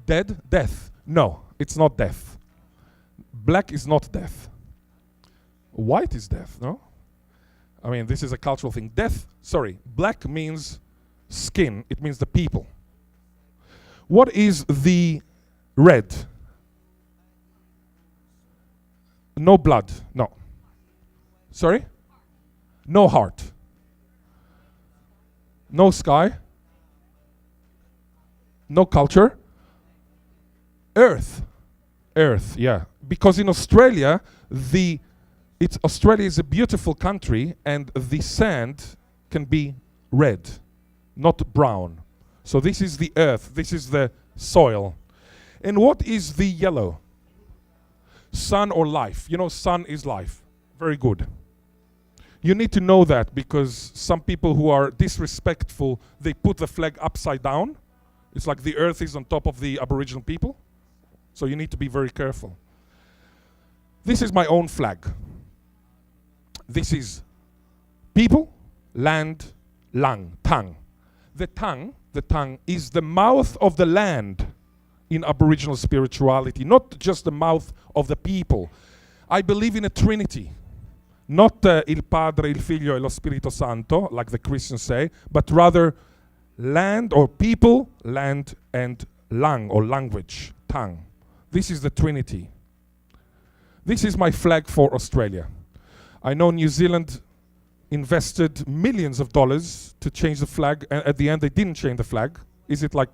[SPEAKER 8] Dead? Death. No, it's not death. Black is not death. White is death, no? I mean, this is a cultural thing. Black means skin. It means the people. What is the red? No blood, no. Sorry? No heart. No sky. No culture. Earth. Earth, yeah. Because in Australia, Australia is a beautiful country, and the sand can be red, not brown. So this is the earth, this is the soil. And what is the yellow? Sun or life. You know, sun is life. Very good. You need to know that, because some people who are disrespectful, they put the flag upside down. It's like the earth is on top of the Aboriginal people. So you need to be very careful. This is my own flag. This is people, land, lang, tongue. The tongue is the mouth of the land in Aboriginal spirituality, not just the mouth of the people. I believe in a Trinity, not il Padre, il Figlio e lo Spirito Santo, like the Christians say, but rather land or people, land, and lang or language, tongue. This is the Trinity. This is my flag for Australia. I know New Zealand invested millions of dollars to change the flag, and at the end they didn't change the flag. Is it like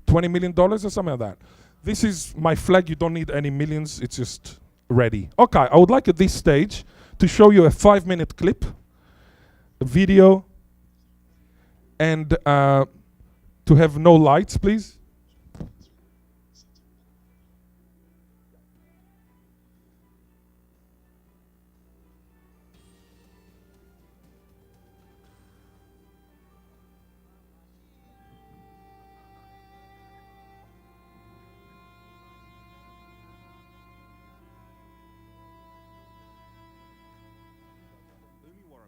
[SPEAKER 8] $20 million or something like that? This is my flag. You don't need any millions. It's just ready. Okay, I would like at this stage to show you a 5-minute clip, a video, and to have no lights, please.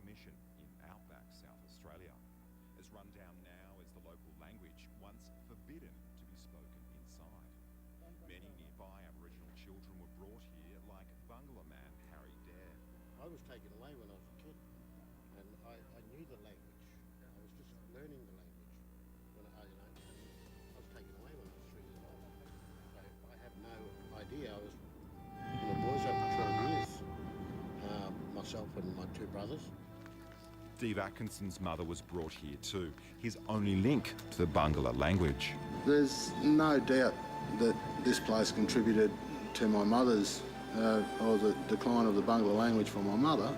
[SPEAKER 9] Mission in outback South Australia. As run down now as the local language, once forbidden to be spoken inside. Many nearby Aboriginal children were brought here, like Bungalow man Harry Dare.
[SPEAKER 10] I was taken away when I was a kid, and I knew the language. I was just learning the language when I was taken away when I was 3 years old. So I have no idea. I was in the boys home for 12 years, myself and my 2 brothers.
[SPEAKER 9] Steve Atkinson's mother was brought here too, his only link to the Bungalow language.
[SPEAKER 10] There's no doubt that this place contributed to my mother's, or the decline of the Bungalow language for my mother,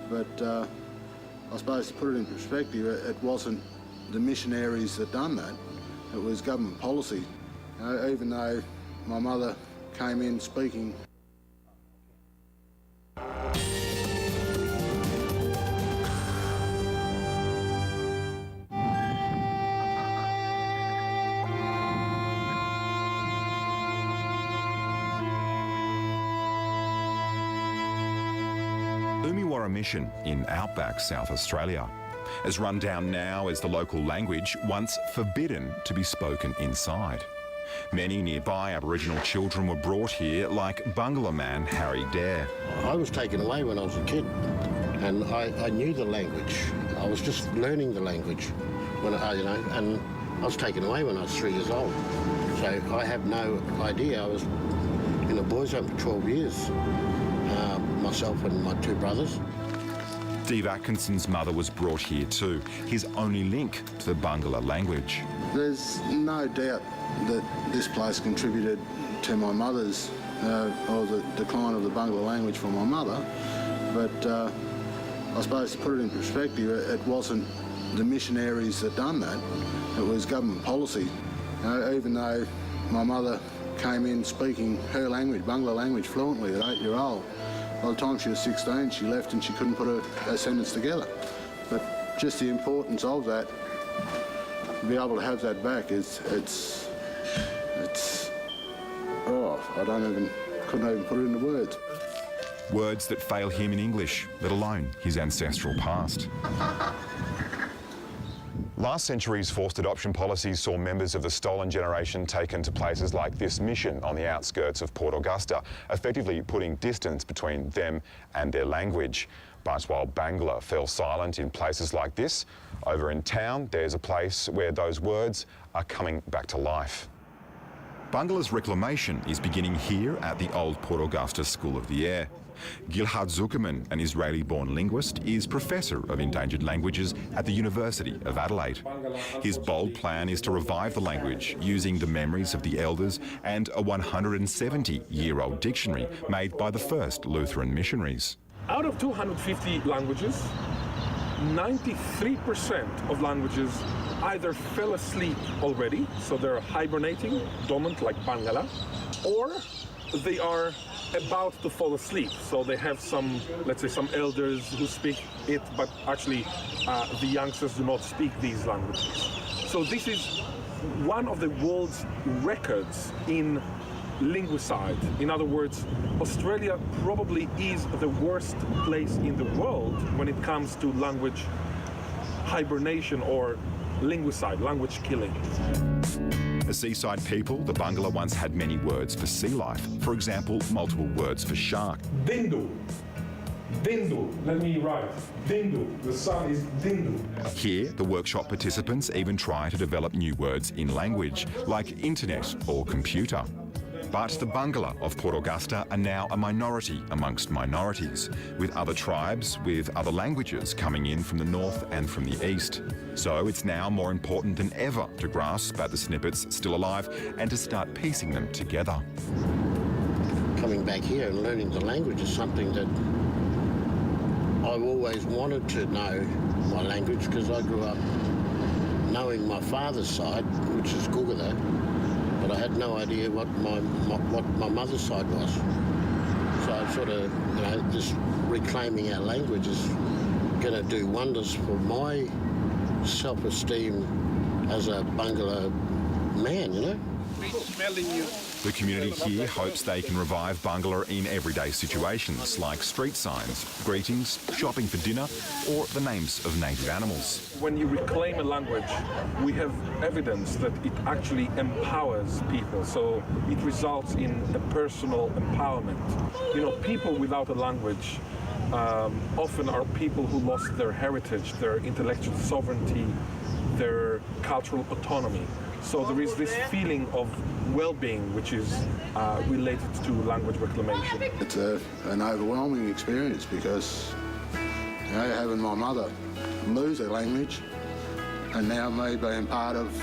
[SPEAKER 10] but I suppose to put it in perspective, it wasn't the missionaries that done that, it was government policy. Even though my mother came in speaking
[SPEAKER 9] Mission in outback South Australia. As run down now as the local language, once forbidden to be spoken inside. Many nearby Aboriginal children were brought here, like Bungalow man Harry Dare.
[SPEAKER 10] I was taken away when I was a kid, and I knew the language. I was just learning the language when and I was taken away when I was 3 years old. So I have no idea. I was in a boys' home for 12 years, myself and my 2 brothers.
[SPEAKER 9] Steve Atkinson's mother was brought here too, his only link to the Bangla language.
[SPEAKER 10] There's no doubt that this place contributed to my mother's, or the decline of the Bangla language for my mother, but I suppose to put it in perspective, it wasn't the missionaries that done that, it was government policy. Even though my mother came in speaking her language, Bangla language, fluently at 8-year-old, by the time she was 16 she left and she couldn't put a sentence together. But just the importance of that, to be able to have that back, it's oh, couldn't even put it into words.
[SPEAKER 9] Words that fail him in English, let alone his ancestral past. Last century's forced adoption policies saw members of the stolen generation taken to places like this mission on the outskirts of Port Augusta, effectively putting distance between them and their language. But while Bangla fell silent in places like this, over in town there's a place where those words are coming back to life. Bangla's reclamation is beginning here at the old Port Augusta School of the Air. Gilhad Zuckerman, an Israeli-born linguist, is Professor of Endangered Languages at the University of Adelaide. His bold plan is to revive the language using the memories of the elders and a 170-year-old dictionary made by the first Lutheran missionaries.
[SPEAKER 8] Out of 250 languages, 93% of languages either fell asleep already, so they're hibernating, dormant like Bangla, or they are about to fall asleep. So they have some, let's say, some elders who speak it, but actually the youngsters do not speak these languages. So this is one of the world's records in linguicide. In other words, Australia probably is the worst place in the world when it comes to language hibernation or linguicide, language killing.
[SPEAKER 9] A seaside people, the Bangla once had many words for sea life. For example, multiple words for shark.
[SPEAKER 8] Dindu. Dindu. Let me write. Dindu. The sun is Dindu.
[SPEAKER 9] Here, the workshop participants even try to develop new words in language, like internet or computer. But the Bangla of Port Augusta are now a minority amongst minorities, with other tribes with other languages coming in from the north and from the east. So it's now more important than ever to grasp at the snippets still alive and to start piecing them together.
[SPEAKER 11] Coming back here and learning the language is something that I've always wanted to know my language, because I grew up knowing my father's side, which is Gugada, but I had no idea what my mother's side was. So I sort of, just reclaiming our language is going to do wonders for my self-esteem as a Bangla man,
[SPEAKER 8] Smelling you.
[SPEAKER 9] The community here hopes they can revive Bangla in everyday situations like street signs, greetings, shopping for dinner, or the names of native animals.
[SPEAKER 8] When you reclaim a language, we have evidence that it actually empowers people, so it results in a personal empowerment. People without a language often are people who lost their heritage, their intellectual sovereignty, their cultural autonomy. So there is this feeling of well-being which is related to language reclamation.
[SPEAKER 10] It's an overwhelming experience, because having my mother lose her language and now me being part of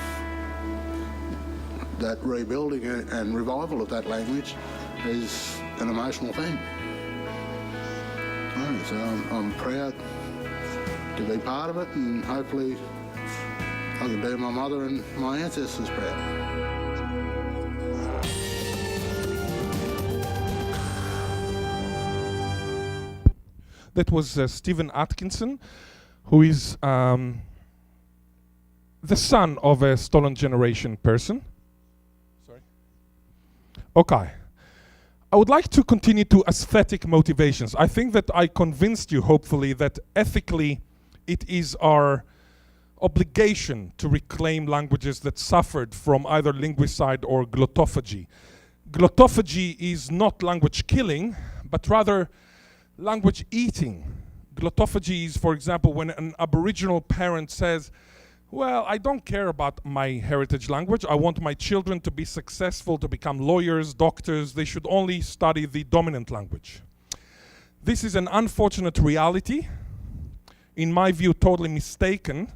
[SPEAKER 10] that rebuilding and revival of that language is an emotional thing. So I'm proud to be part of it, and hopefully I can do my mother and my ancestors proud.
[SPEAKER 8] That was Stephen Atkinson, who is the son of a stolen generation person. Sorry. Okay. I would like to continue to aesthetic motivations. I think that I convinced you, hopefully, that ethically it is our obligation to reclaim languages that suffered from either linguicide or glottophagy. Glottophagy is not language killing, but rather language eating. Glottophagy is, for example, when an Aboriginal parent says, well, I don't care about my heritage language. I want my children to be successful, to become lawyers, doctors. They should only study the dominant language. This is an unfortunate reality in my view, totally mistaken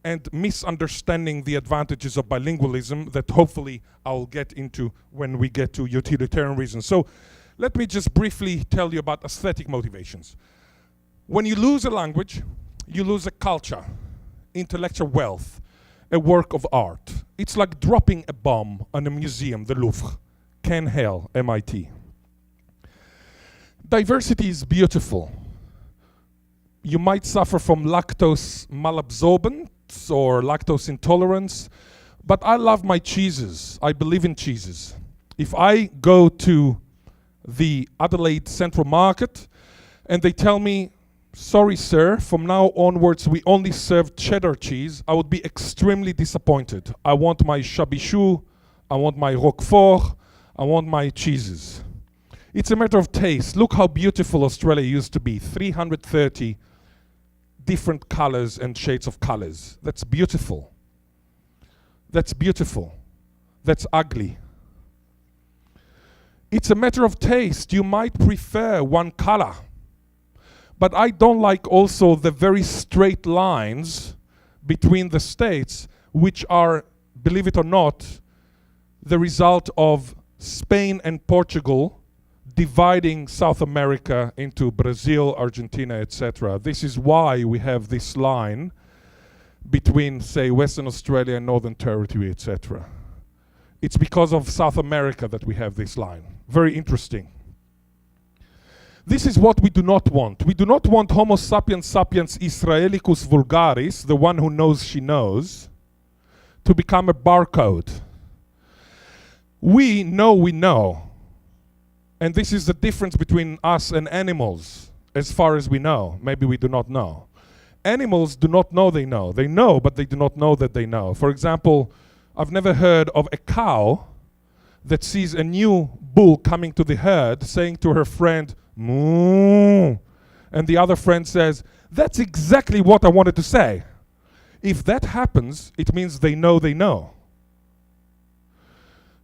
[SPEAKER 8] and misunderstanding the advantages of bilingualism that hopefully I'll get into when we get to utilitarian reasons. So let me just briefly tell you about aesthetic motivations. When you lose a language, you lose a culture, intellectual wealth, a work of art. It's like dropping a bomb on a museum, the Louvre, Ken Hale, MIT. Diversity is beautiful. You might suffer from lactose malabsorbance or lactose intolerance, but I love my cheeses. I believe in cheeses. If I go to the Adelaide Central Market and they tell me, sorry sir, from now onwards we only serve cheddar cheese, I would be extremely disappointed. I want my chabichou, I want my roquefort, I want my cheeses. It's a matter of taste. Look how beautiful Australia used to be. 330 different colors and shades of colors. That's beautiful. That's beautiful. That's ugly. It's a matter of taste. You might prefer one color. But I don't like also the very straight lines between the states, which are, believe it or not, the result of Spain and Portugal dividing South America into Brazil, Argentina, etc. This is why we have this line between, say, Western Australia and Northern Territory, etc. It's because of South America that we have this line. Very interesting. This is what we do not want. We do not want Homo sapiens sapiens Israelicus vulgaris, the one who knows she knows, to become a barcode. We know. And this is the difference between us and animals, as far as we know. Maybe we do not know. Animals do not know they know. They know, but they do not know that they know. For example, I've never heard of a cow that sees a new bull coming to the herd saying to her friend, moo. And the other friend says, that's exactly what I wanted to say. If that happens, it means they know they know.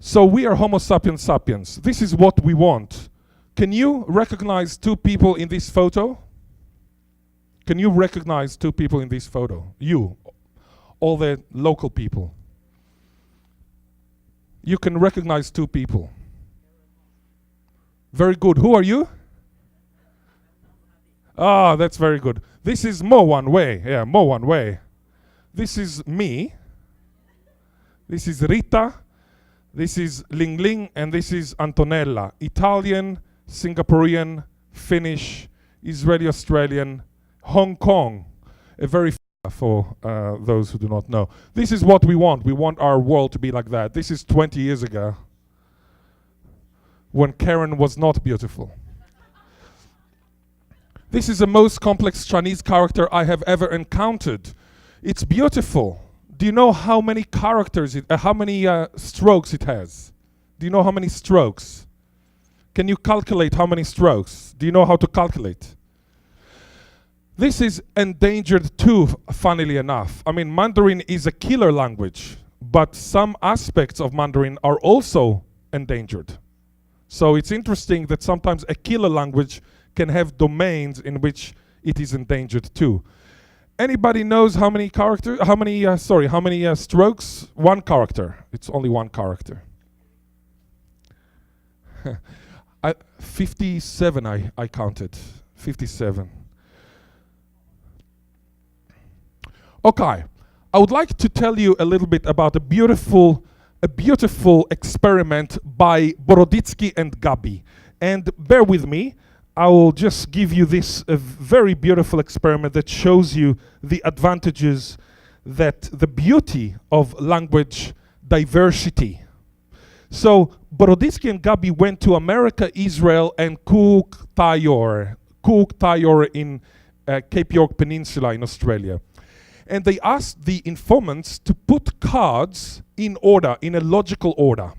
[SPEAKER 8] So we are Homo sapiens sapiens. This is what we want. Can you recognize two people in this photo? Can you recognize two people in this photo? You, all the local people. You can recognize two people. Very good. Who are you? Ah, that's very good. This is Mo One Way. Yeah, Mo One Way. This is me. This is Rita. This is Ling Ling, and this is Antonella. Italian, Singaporean, Finnish, Israeli-Australian, Hong Kong. A very for those who do not know. This is what we want. We want our world to be like that. This is 20 years ago, when Karen was not beautiful. This is the most complex Chinese character I have ever encountered. It's beautiful. Do you know how many characters, how many strokes it has? Do you know how many strokes? Can you calculate how many strokes? Do you know how to calculate? This is endangered too, funnily enough. I mean, Mandarin is a killer language, but some aspects of Mandarin are also endangered. So it's interesting that sometimes a killer language can have domains in which it is endangered too. Anybody knows how many characters, how many strokes? One character. It's only one character. 57 I counted. 57. Okay. I would like to tell you a little bit about a beautiful experiment by Boroditsky and Gabi. And bear with me. I will just give you this very beautiful experiment that shows you the advantages, that the beauty of language diversity. So Boroditsky and Gabi went to America, Israel, and Cook Tayor in Cape York Peninsula in Australia. And they asked the informants to put cards in order, in a logical order.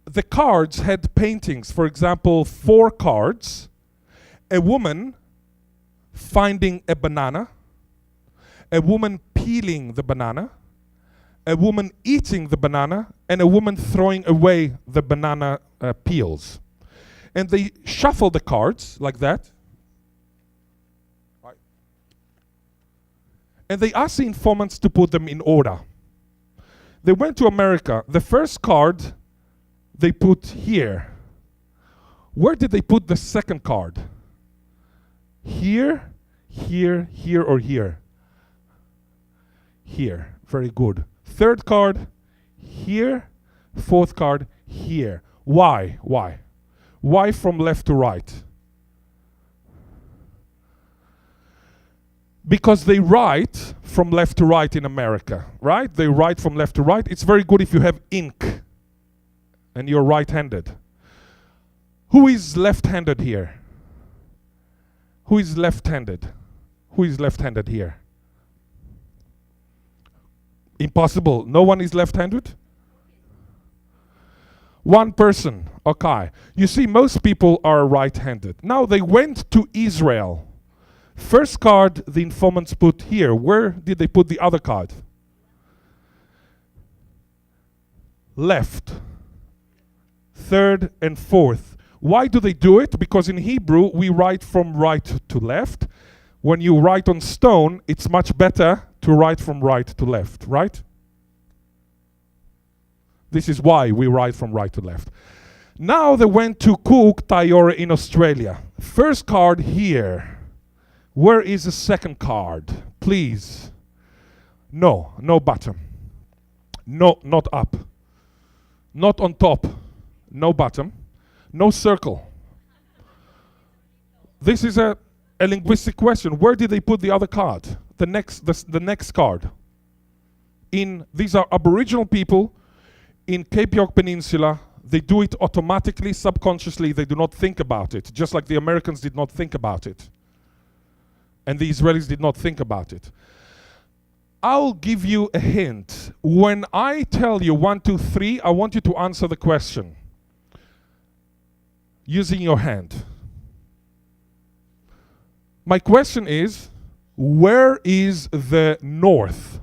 [SPEAKER 8] The cards had paintings, for example, 4 cards, a woman finding a banana, a woman peeling the banana, a woman eating the banana, and a woman throwing away the banana peels. And they shuffle the cards like that. And they asked the informants to put them in order. They went to America. The first card they put here. Where did they put the second card? Here, here, here, or here? Here. Very good. Third card, here. Fourth card, here. Why? Why? Why from left to right? Because they write from left to right in America, right? They write from left to right. It's very good if you have ink and you're right-handed. Who is left-handed here? Who is left-handed? Who is left-handed here? Impossible. No one is left-handed? One person. Okay. You see, most people are right-handed. Now they went to Israel. First card the informants put here. Where did they put the other card? Left. Third and fourth. Why do they do it? Because in Hebrew we write from right to left. When you write on stone, it's much better to write from right to left, right? This is why we write from right to left. Now they went to Cook Tayore in Australia. First card here. Where is the second card? Please. No, no bottom. No, not up. Not on top. No bottom. No circle. This is a linguistic question. Where did they put the other card? The next card. These are Aboriginal people in Cape York Peninsula. They do it automatically, subconsciously. They do not think about it, just like the Americans did not think about it. And the Israelis did not think about it. I'll give you a hint. When I tell you 1, 2, 3, I want you to answer the question using your hand. My question is, where is the north?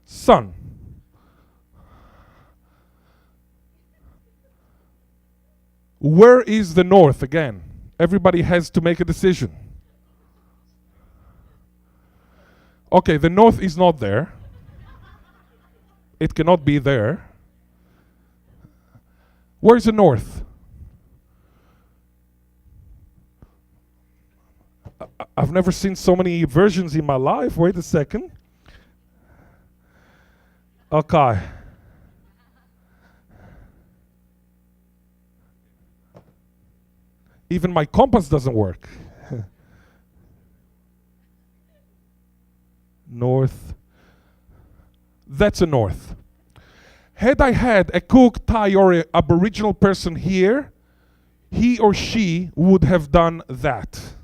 [SPEAKER 8] Sun. Where is the north again? Everybody has to make a decision. Okay, the north is not there. It cannot be there. Where is the north? I've never seen so many versions in my life. Wait a second. Okay. Even my compass doesn't work. North. That's a north. Had I had a Cook, Thai, or a Aboriginal person here, he or she would have done that.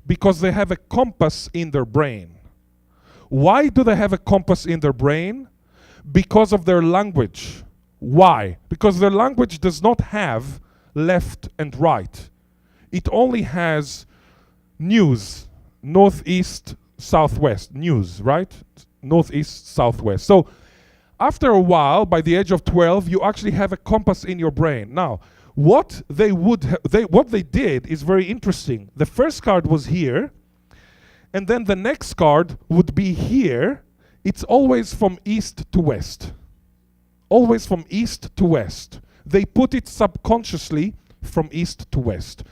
[SPEAKER 8] Because they have a compass in their brain. Why do they have a compass in their brain? Because of their language. Why? Because their language does not have left and right. It only has news, northeast, southwest, news, right? Northeast, southwest. So after a while, by the age of 12, you actually have a compass in your brain. Now, what they did is very interesting. The first card was here, and then the next card would be here. It's always from east to west. Always from east to west. They put it subconsciously from east to west.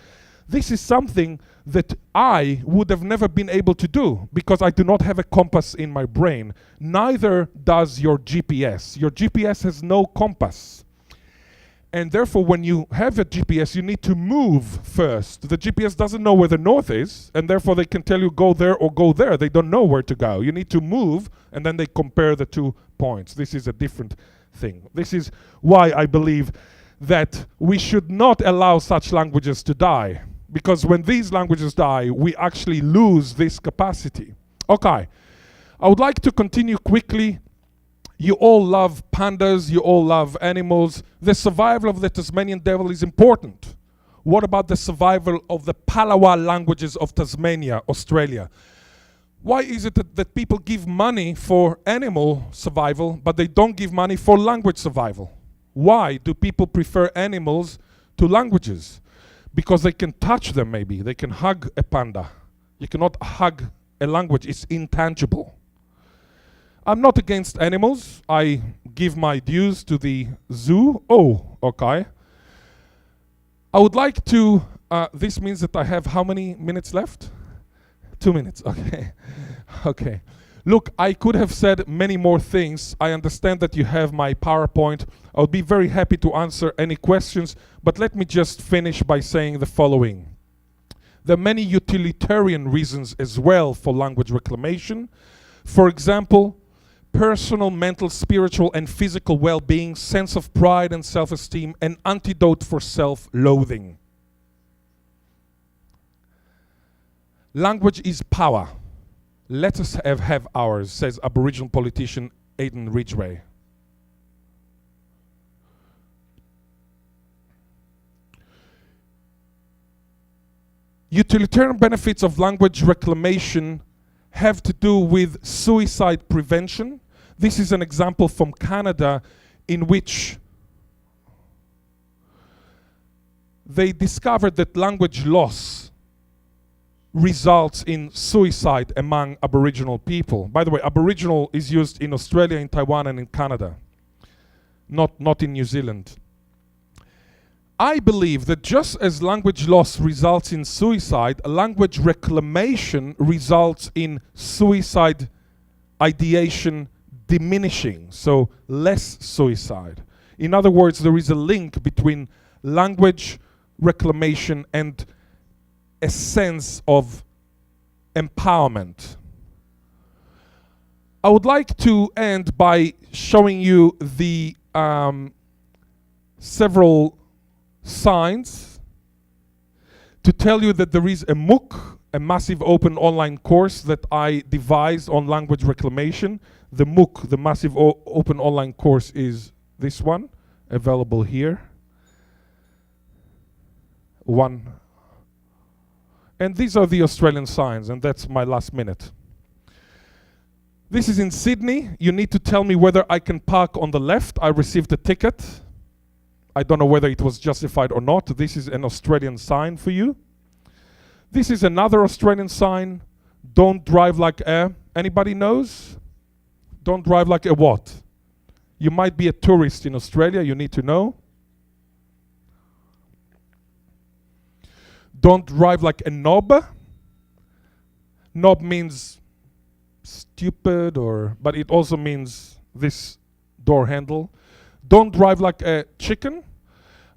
[SPEAKER 8] This is something that I would have never been able to do because I do not have a compass in my brain. Neither does your GPS. Your GPS has no compass. And therefore, when you have a GPS, you need to move first. The GPS doesn't know where the north is, and therefore they can tell you go there or go there. They don't know where to go. You need to move, and then they compare the 2 points. This is a different thing. This is why I believe that we should not allow such languages to die. Because when these languages die, we actually lose this capacity. Okay, I would like to continue quickly. You all love pandas, you all love animals. The survival of the Tasmanian devil is important. What about the survival of the Palawa languages of Tasmania, Australia? Why is it that people give money for animal survival, but they don't give money for language survival? Why do people prefer animals to languages? Because they can touch them maybe, they can hug a panda. You cannot hug a language. It's intangible. I'm not against animals. I give my dues to the zoo. Oh, okay. I would like to, this means that I have how many minutes left? 2 minutes, okay. Okay. Look, I could have said many more things. I understand that you have my PowerPoint. I'll be very happy to answer any questions, but let me just finish by saying the following. There are many utilitarian reasons as well for language reclamation. For example, personal, mental, spiritual, and physical well-being, sense of pride and self-esteem, an antidote for self-loathing. Language is power. Let us have ours, says Aboriginal politician Aidan Ridgway. Utilitarian benefits of language reclamation have to do with suicide prevention. This is an example from Canada in which they discovered that language loss results in suicide among Aboriginal people. By the way, Aboriginal is used in Australia, in Taiwan, and in Canada, not in New Zealand. I believe that just as language loss results in suicide, language reclamation results in suicide ideation diminishing, so less suicide. In other words, there is a link between language reclamation and a sense of empowerment. I would like to end by showing you the several signs to tell you that there is a MOOC, a massive open online course that I devised on language reclamation. The MOOC, the massive open online course, is this one, available here. And these are the Australian signs, and that's my last minute. This is in Sydney. You need to tell me whether I can park on the left. I received a ticket. I don't know whether it was justified or not. This is an Australian sign for you. This is another Australian sign. Don't drive like a, anybody knows? Don't drive like a what? You might be a tourist in Australia, you need to know. Don't drive like a knob. Knob means stupid, but it also means this door handle. Don't drive like a chicken.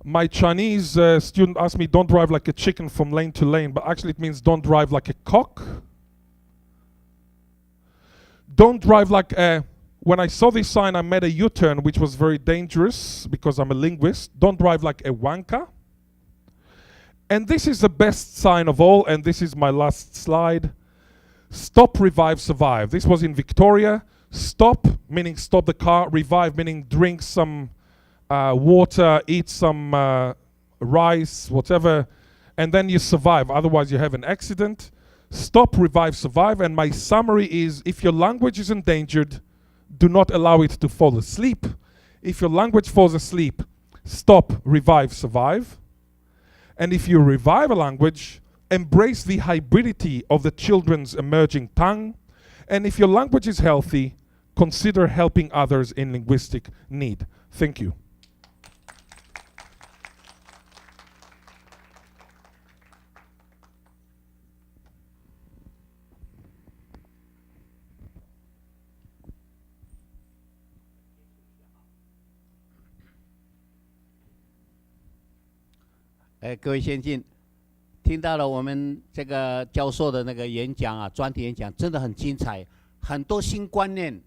[SPEAKER 8] My Chinese student asked me, don't drive like a chicken from lane to lane, but actually it means don't drive like a cock. Don't drive like a, when I saw this sign I made a U-turn, which was very dangerous because I'm a linguist. Don't drive like a wanker. And this is the best sign of all, and this is my last slide. Stop, revive, survive. This was in Victoria. Stop, meaning stop the car. Revive, meaning drink some water, eat some rice, whatever, and then you survive. Otherwise, you have an accident. Stop, revive, survive. And my summary is, if your language is endangered, do not allow it to fall asleep. If your language falls asleep, stop, revive, survive. And if you revive a language, embrace the hybridity of the children's emerging tongue. And if your language is healthy, consider helping others in linguistic need. Thank you.
[SPEAKER 7] 各位先进，听到了我们这个教授的那个演讲啊，专题演讲真的很精彩，很多新观念，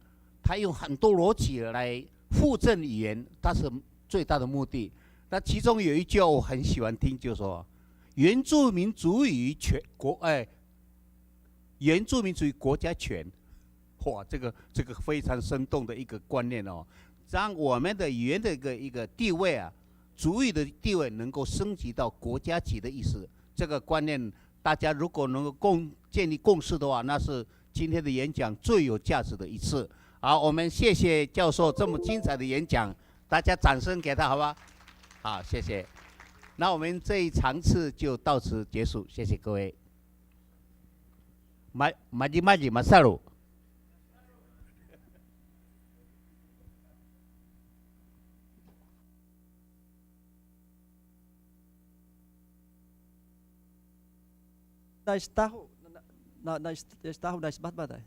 [SPEAKER 7] 他用很多逻辑来复振语言，它是最大的目的。那其中有一句我很喜欢听，就是说原住民族语原住民族语国家权，哇，这个非常生动的一个观念哦，让我们的语言的一个地位啊。族语的地位能够升级到国家级的意思，这个观念大家如果能够建立共识的话，那是今天的演讲最有价值的一次。好，我们谢谢教授这么精彩的演讲，大家掌声给他好吧？好，谢谢。那我们这一场次就到此结束，谢谢各位。Maji Masaru.
[SPEAKER 1] Dais tahu, dais tahu dais bat batai.